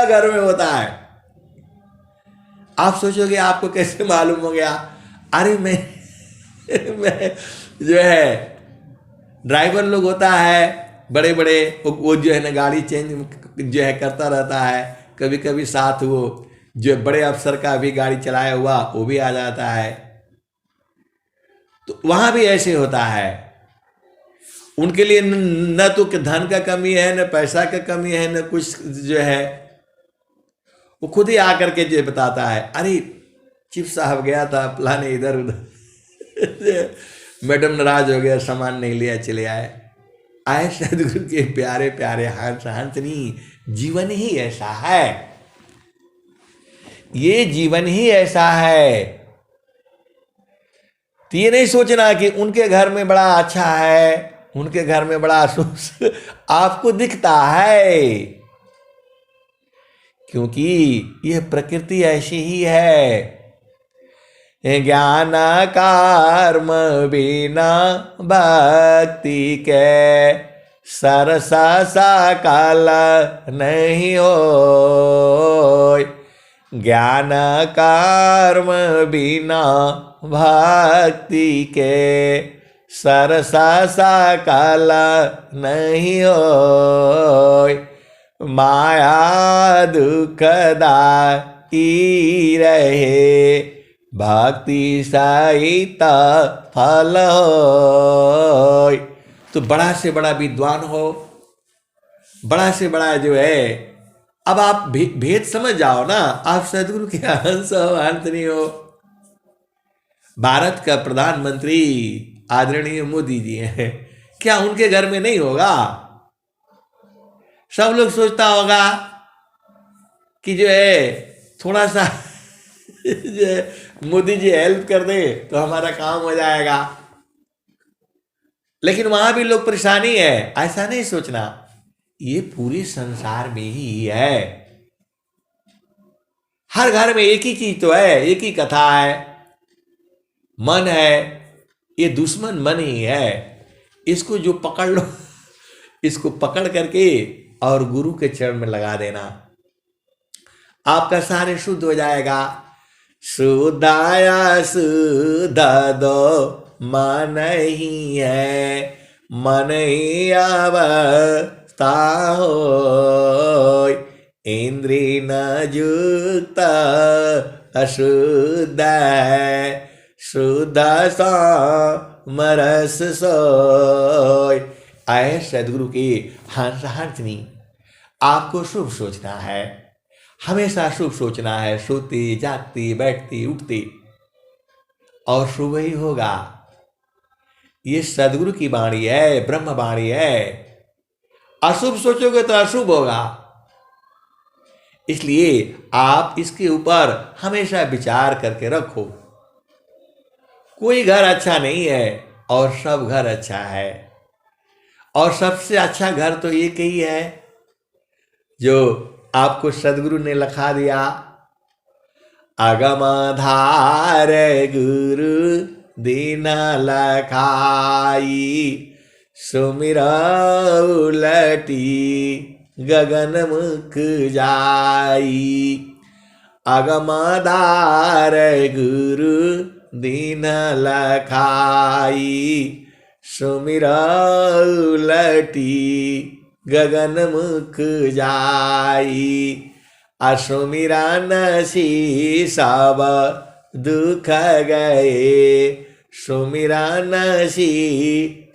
घर में होता है। आप सोचोगे आपको कैसे मालूम हो गया। अरे मैं जो है ड्राइवर लोग होता है बड़े बड़े, वो जो है ना गाड़ी चेंज जो है करता रहता है। कभी कभी साथ वो जो बड़े अफसर का भी गाड़ी चलाया हुआ वो भी आ जाता है। तो वहां भी ऐसे होता है। उनके लिए न तो धन का कमी है, न पैसा का कमी है, न कुछ जो है। वो खुद ही आकर के जो बताता है, अरे चीफ साहब गया था फलाने इधर उधर मैडम नाराज हो गया, सामान नहीं लिया, चले आए। आए सदगुरु के प्यारे प्यारे हंस हंसनी। जीवन ही ऐसा है, ये जीवन ही ऐसा है। तो ये नहीं सोचना कि उनके घर में बड़ा अच्छा है, उनके घर में बड़ा आपको दिखता है, क्योंकि यह प्रकृति ऐसी ही है। ज्ञान कर्म बिना भक्ति के, सरसा सकल नहीं हो। ज्ञान कर्म बिना भक्ति के सरसा सकल नहीं होय। माया दुखदाई रहे भक्ति सहित फल होय। तो बड़ा से बड़ा विद्वान हो, बड़ा से बड़ा जो है, अब आप भेद समझ जाओ ना, आप सदगुरु के अंश हो, अंत नहीं हो। भारत का प्रधानमंत्री आदरणीय मोदी जी हैं, क्या उनके घर में नहीं होगा? सब लोग सोचता होगा कि जो है थोड़ा सा जो है मोदी जी हेल्प कर दे तो हमारा काम हो जाएगा। लेकिन वहां भी लोग परेशानी है, ऐसा नहीं सोचना। ये पूरे संसार में ही है, हर घर में एक ही चीज तो है, एक ही कथा है, मन है। ये दुश्मन मन ही है, इसको जो पकड़ लो, इसको पकड़ करके और गुरु के चरण में लगा देना, आपका सारे शुद्ध हो जाएगा। शुद्धाया शुद्ध दो मन ही है, मन ही अवस्था होय। इंद्रिय न युक्त अशुद्ध है, शुद्ध समरस सोय। आए सदगुरु की हंसनी, आपको शुभ सोचना है, हमेशा शुभ सोचना है। सोते जागते बैठते उठते और शुभ ही होगा। ये सदगुरु की वाणी है, ब्रह्म वाणी है। अशुभ सोचोगे तो अशुभ होगा। इसलिए आप इसके ऊपर हमेशा विचार करके रखो। कोई घर अच्छा नहीं है और सब घर अच्छा है, और सबसे अच्छा घर तो एक ही है जो आपको सदगुरु ने लिखा दिया। अगमधार गुरु दीन लखाई, सुमिरा उलटी गगन मुख जाई। अगमधार गुरु दीन लखाई, सुमिरा उलटी गगन मुख जाई। असुमिरा नसी सब दुख गए, सुमिरा नसी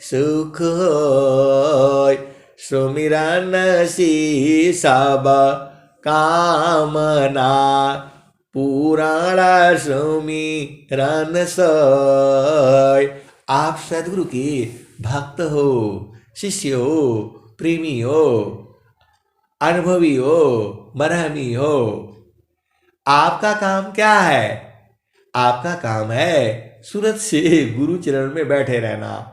सुख होय। सुमिरा नसी सब कामना, पुराणा सुमिरन सोय। आप सदगुरु के भक्त हो, शिष्य हो, प्रेमी हो, अनुभवी हो, मरहमी हो। आपका काम क्या है? आपका काम है सूरत से गुरु चरण में बैठे रहना,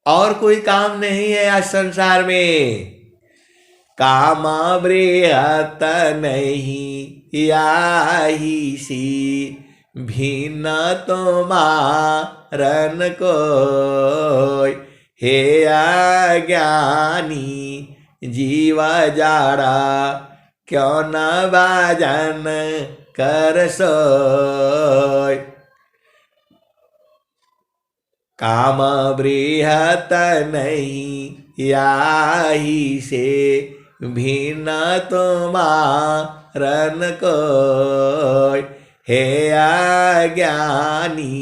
और कोई काम नहीं है आज संसार में। कामा बृहत नहीं याही सी, भिन्न तुम्हारन कोय। हे अज्ञानी जीवा जाड़ा, क्यों न बाजन कर सोय। काम बृहत नहीं याही से, भिन्न तुम्हारन कोय। हे अज्ञानी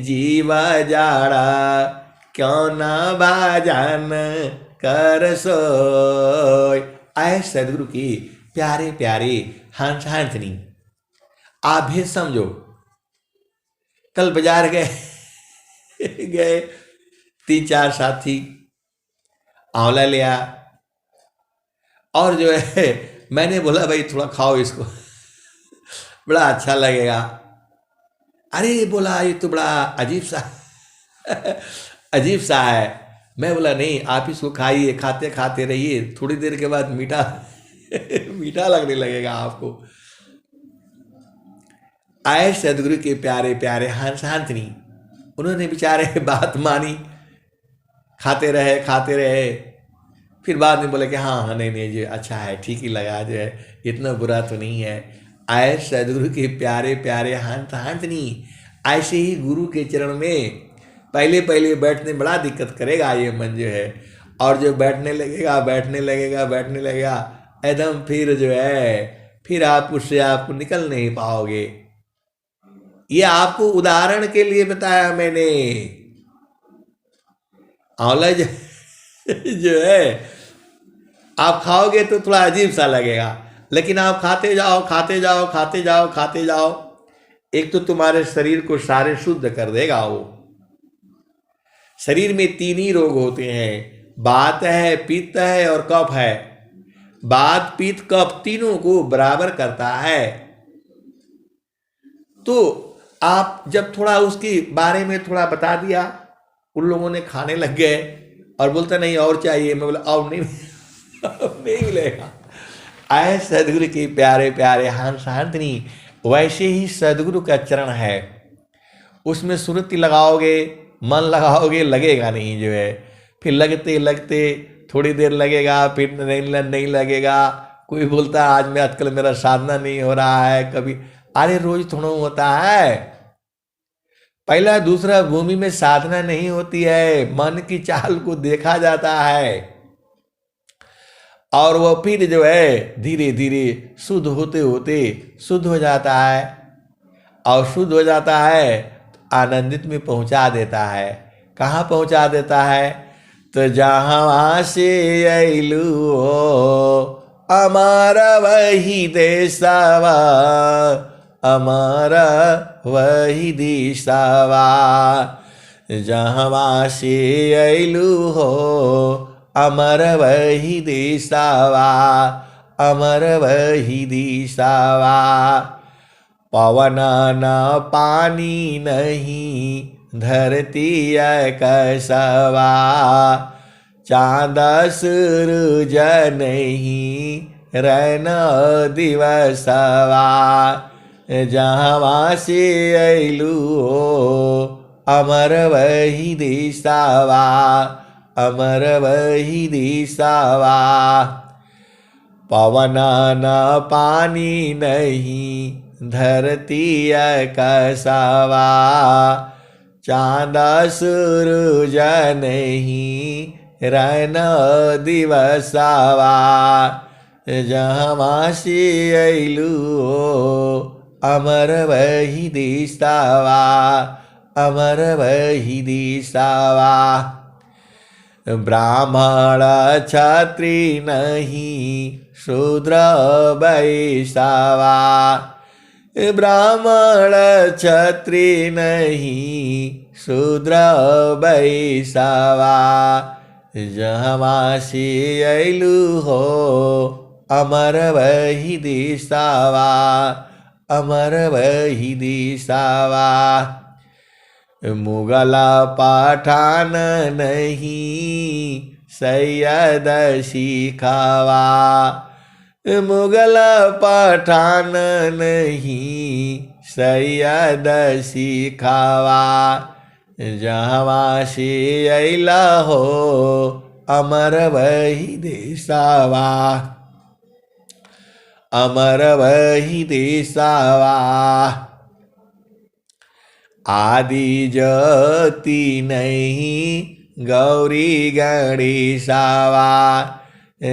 जीवा जाड़ा, क्यों न बाजन कर सोय। आए सदगुरु की प्यारे प्यारे हंसनी, आप भी समझो। कल बाजार गए 3-4 साथी आंवला लिया, और जो है मैंने बोला भाई थोड़ा खाओ इसको, बड़ा अच्छा लगेगा। अरे बोला ये तो बड़ा अजीब सा अजीब सा है। मैं बोला नहीं, आप इसको खाइए, खाते खाते रहिए, थोड़ी देर के बाद मीठा मीठा लगने लगेगा आपको। आए सदगुरु के प्यारे प्यारे हंसनी, उन्होंने बेचारे बात मानी, खाते रहे। फिर बाद में बोले कि हाँ हाँ नहीं नहीं, जो अच्छा है, ठीक ही लगा, जो है इतना बुरा तो नहीं है। आए सदगुरु के प्यारे प्यारे हंत हंत नहीं, ऐसे ही गुरु के चरण में पहले पहले बैठने में बड़ा दिक्कत करेगा ये मन जो है, और जो बैठने लगेगा बैठने लगेगा बैठने लगेगा एकदम, फिर जो है फिर आप उससे आपको निकल नहीं पाओगे। ये आपको उदाहरण के लिए बताया मैंने। आंवला जो है आप खाओगे तो थोड़ा अजीब सा लगेगा, लेकिन आप खाते जाओ खाते जाओ खाते जाओ खाते जाओ, एक तो तुम्हारे शरीर को सारे शुद्ध कर देगा वो। शरीर में 3 ही रोग होते हैं, वात है, पित्त है और कफ है। वात पित्त कफ तीनों को बराबर करता है। तो आप जब थोड़ा उसके बारे में थोड़ा बता दिया, उन लोगों ने खाने लग गए और बोलता नहीं और चाहिए। मैं बोला और नहीं नहीं मिलेगा। आए सदगुरु के प्यारे प्यारे हंस हंतनी, वैसे ही सदगुरु का चरण है, उसमें सुरति लगाओगे, मन लगाओगे, लगेगा नहीं जो है। फिर लगते लगते थोड़ी देर लगेगा, फिर नहीं लगेगा। कोई बोलता है आज मैं आजकल मेरा साधना नहीं हो रहा है, कभी अरे रोज थोड़ा होता है। पहला दूसरा भूमि में साधना नहीं होती है, मन की चाल को देखा जाता है और वो फिर जो है धीरे धीरे शुद्ध होते होते शुद्ध हो जाता है, और शुद्ध हो जाता है तो आनंदित में पहुंचा देता है। कहाँ पहुंचा देता है? तो जहाँ से अइलू हो हमारा वही देशवा, हमारा वही दिशावा। जहाँ से अइलू हो अमर वही दिशावा, अमर वही दिशावा। पवन न पानी नहीं धरती कसवा, चाँद सूरज नहीं रैन दिवसवा। जहाँ से अइलू हो अमर वही दिशावा, अमर वही दिशावा। पवन न पानी नहीं धरती कसवा, चाँद सूरज नहीं रैन दिवसवा। जहाँ से अइलू हो अमर वही दिशावा, अमर वही दिशावा। ब्राह्मण क्षत्रिय नहीं शूद्र वैश्यवा, ब्राह्मण क्षत्रिय नहीं शूद्र वैश्यवा। जहाँ से अइलू हो अमर वही दिशावा, अमर वही दिशावा। मुगल पठान नहीं सैयद सिखावा, मुगल पठान नहीं सैयद सिखावा। जहाँ से अइला हो अमर वही दिशावा, अमर वही दिशावा। आदि ज्योति नहीं गौरी गणेशावा,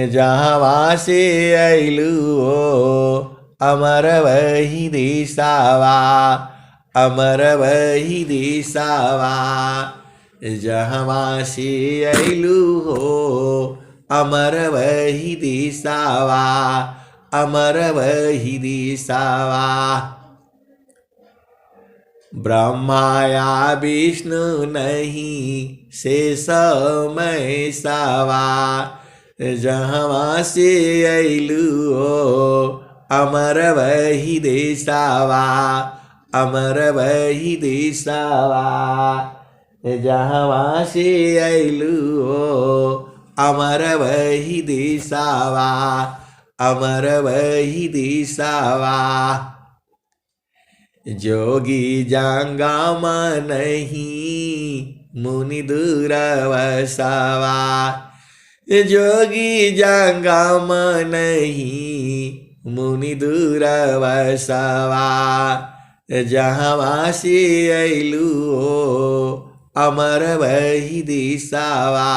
जहाँ से अइलू हो अमर वही दिशावा, अमर वही दिशावा। जहाँ से अइलू हो अमर वही दिशावा, अमर वही दिशावा। ब्रह्माया विष्णु नहीं शेष महेशवा, जहाँ से अइलू हो अमर वही दिशावा, अमर वही दिशावा। जहाँ से अइलू हो अमर वही दिशावा, अमर वही दिशावा। जोगी जंगम नहीं मुनि दूरवसवा, जोगी जंगम नहीं मुनि दूर वसवा, जहाँ वासी अइलू अमर वही दिशावा,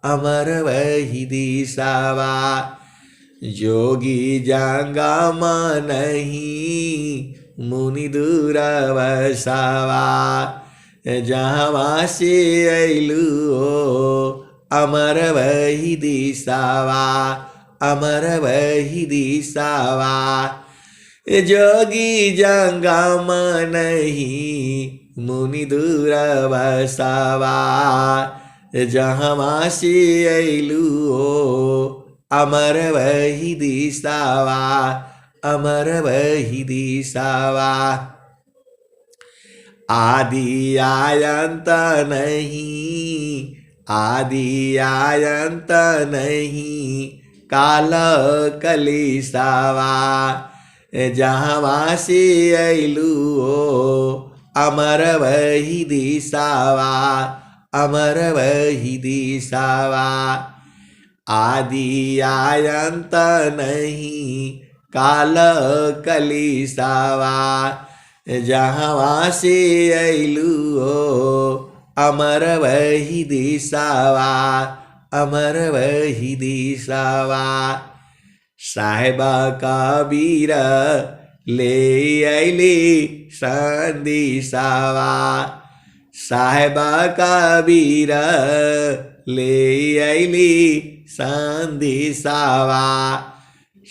अमर वही दिशावा। जोगी जंगम नहीं मुनि दूर वसवा, जहाँ वासी अइलू अमर वही दिशावा, अमर वही दिशावा। जोगी जंगम नहीं मुनि दूर वसवा, जहाँ वासी अइलू अमर वही दिशावा, अमर वही दिशावा। आदि आयंत नहीं, आदि आयंत नहीं काल कलिसावा, जहाँ वासी अइलू अमर वही दिशावा, अमर वही दिशावा। आदि आयंत नहीं काल कलिसावा, जहाँ वासी अइलू अमर वही दिशावा, अमर वही दिशावा। साहेबा कबीर ले अइली संदिशावा, साहेबा कबीर ले अइली संदिशावा।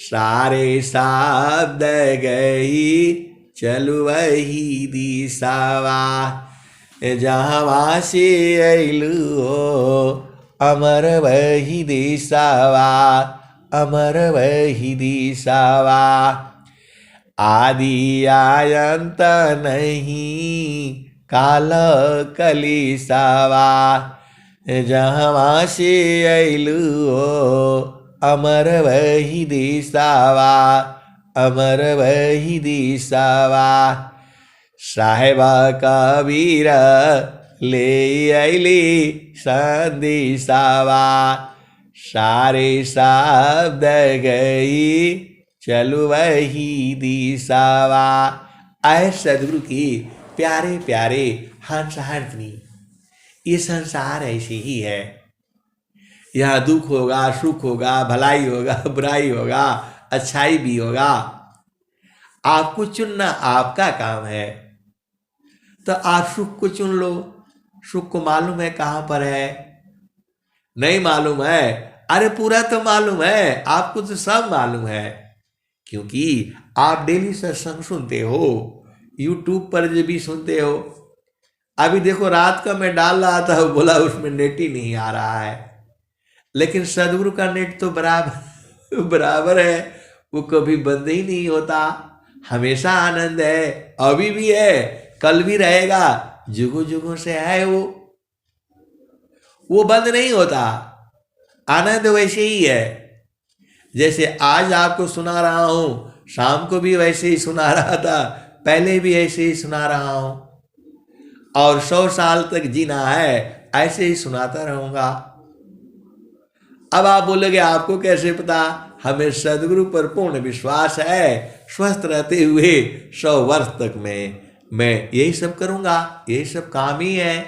सारे शब्द गई चलु वही दिशावा, जहाँ वासी अइलू अमर वही दिशावा, अमर वही दिशावा। आदि आयंत नहीं काल कलिसावा, जहाँ वासी अइलू अमर वही दिशावा, अमर वही दिशावा। साहेबा कबीर ले अइली संदिशावा, सारे शब्द गई चलु वही दिशावा। आए सदगुरु की प्यारे प्यारे हंस हंसनी, ये संसार ऐसे ही है। यहाँ दुख होगा, सुख होगा, भलाई होगा, बुराई होगा, अच्छाई भी होगा। आपको चुनना आपका काम है। तो आप सुख को चुन लो। सुख को मालूम है कहाँ पर है? नहीं मालूम है? अरे पूरा तो मालूम है, आपको तो सब मालूम है, क्योंकि आप डेली सत्संग सुनते हो, यूट्यूब पर भी सुनते हो। अभी देखो रात का मैं डाल रहा था, बोला उसमें नेट ही नहीं आ रहा है, लेकिन सदगुरु का नेट तो बराबर बराबर है, वो कभी बंद ही नहीं होता, हमेशा आनंद है, अभी भी है, कल भी रहेगा, जुगों जुगों से है वो बंद नहीं होता। आनंद वैसे ही है, जैसे आज आपको सुना रहा हूं, शाम को भी वैसे ही सुना रहा था, पहले भी ऐसे ही सुना रहा हूं, और 100 साल तक जीना है ऐसे ही सुनाता रहूंगा। अब आप बोलोगे आपको कैसे पता? हमें सदगुरु पर पूर्ण विश्वास है, स्वस्थ रहते हुए 100 वर्ष तक मैं यही सब करूंगा, यही सब काम ही है,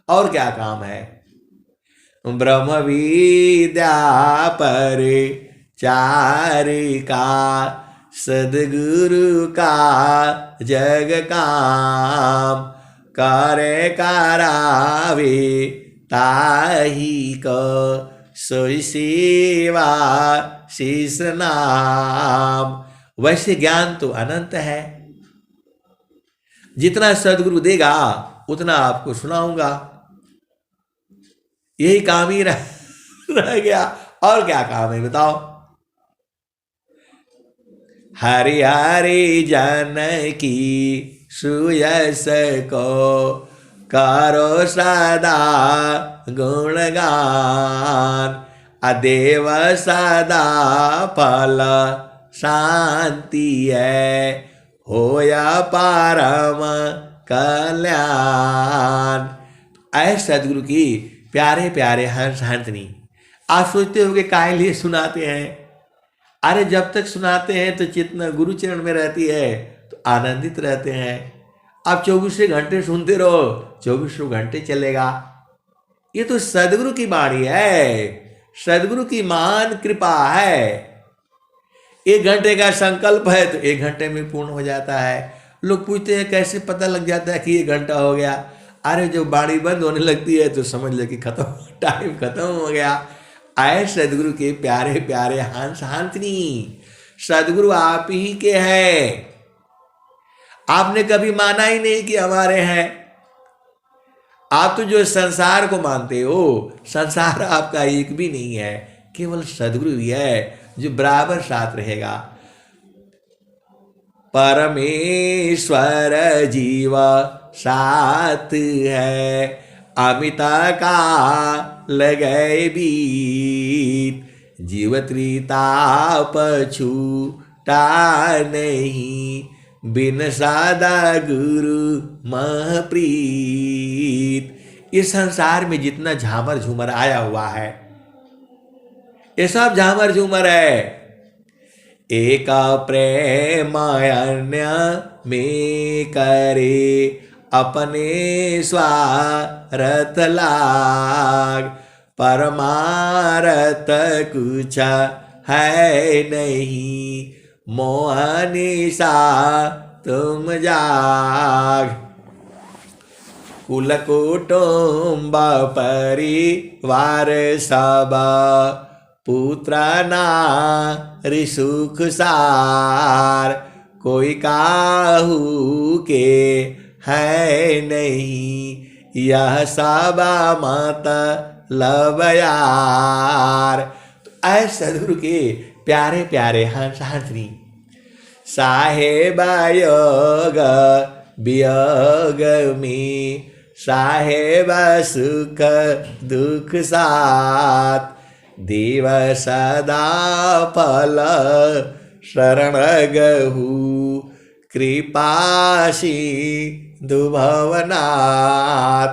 और क्या काम है? ब्रह्म विद्या पर चारिका, सदगुरु का जग काम, करे करावे ताही को सोई सेवा शीस नाम। वैसे ज्ञान तो अनंत है, जितना सदगुरु देगा उतना आपको सुनाऊंगा, यही काम ही रह गया, और क्या काम है बताओ? हरि हरि जन की सुयस को करो सदा गुणगान, अदेव सदा फल शांति है, होया परम कल्याण। ऐ सदगुरु की प्यारे प्यारे हंस हंसनी, आप सोचते हो कि काहे लिए सुनाते हैं? अरे जब तक सुनाते हैं तो चेतना गुरु चरण में रहती है, तो आनंदित रहते हैं। आप 24 घंटे सुनते रहो, 24 घंटे चलेगा। ये तो सदगुरु की वाणी है, सदगुरु की महान कृपा है। 1 घंटे का संकल्प है तो 1 घंटे में पूर्ण हो जाता है। लोग पूछते हैं कैसे पता लग जाता है कि 1 घंटा हो गया? अरे जब बाड़ी बंद होने लगती है तो समझ ले कि खत्म, टाइम खत्म हो गया। आए सदगुरु के प्यारे प्यारे हंस हंसनी, सदगुरु आप ही के हैं। आपने कभी माना ही नहीं कि हमारे हैं। आप तो जो संसार को मानते हो, संसार आपका एक भी नहीं है, केवल सदगुरु ही है जो बराबर साथ रहेगा। परमेश्वर जीव साथ है, अमिता का लगे बीत, जीव त्रिताप छूटा नहीं, बिन सादा गुरु महप्रीत। इस संसार में जितना झामर झूमर आया हुआ है, ये सब झामर झूमर है। एक प्रेम अन्य में करे, अपने स्वार्थ लाग, परमारथ कुछ है नहीं, मोहनिशा तुम जाग। कुल कुटुंब परिवार सब, पुत्र नारी सुख सार, कोई काहू के है नहीं, यह सब मतलब यार। तो ऐ सदगुरु के प्यारे प्यारे हंस हंसनी, साहेब योग वियोग में, साहेब सुख दुख साथ, देव सदा फल शरण गहु, कृपाशी दुभवनाथ।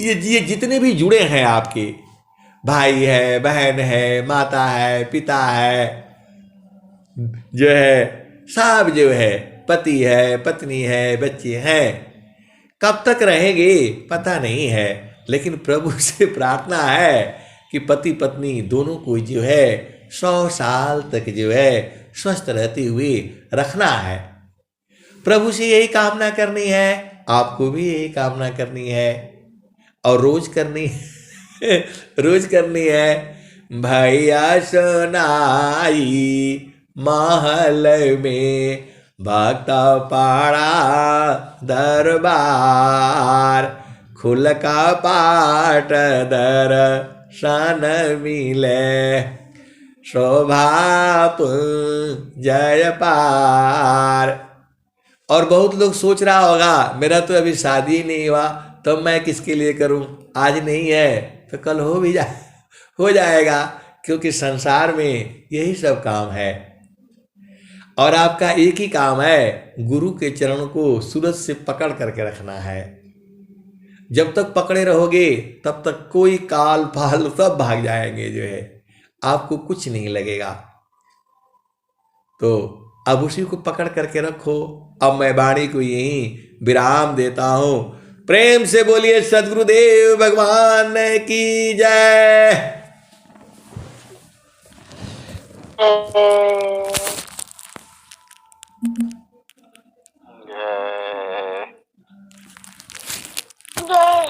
ये जितने भी जुड़े हैं आपके, भाई है, बहन है, माता है, पिता है, जो है सब जो है, पति है, पत्नी है, बच्चे हैं, कब तक रहेंगे पता नहीं है। लेकिन प्रभु से प्रार्थना है कि पति पत्नी दोनों को जो है 100 साल तक जो है स्वस्थ रहते हुए रखना है। प्रभु से यही कामना करनी है, आपको भी यही कामना करनी है, और रोज करनी है। रोज करनी है। भैया सोनाई महल में, भक्त पाड़ा दरबार, खुल का पाट दर्शन मिले, शोभा जय पार। और बहुत लोग सोच रहा होगा मेरा तो अभी शादी नहीं हुआ, तो मैं किसके लिए करूं? आज नहीं है तो कल हो जाएगा, क्योंकि संसार में यही सब काम है। और आपका एक ही काम है, गुरु के चरण को सूरज से पकड़ करके रखना है। जब तक पकड़े रहोगे तब तक कोई काल पाल सब भाग जाएंगे, जो है आपको कुछ नहीं लगेगा। तो अब उसी को पकड़ करके रखो। अब मैं वाणी को यहीं विराम देता हूं। प्रेम से बोलिए सद्गुरुदेव भगवान की जय। जय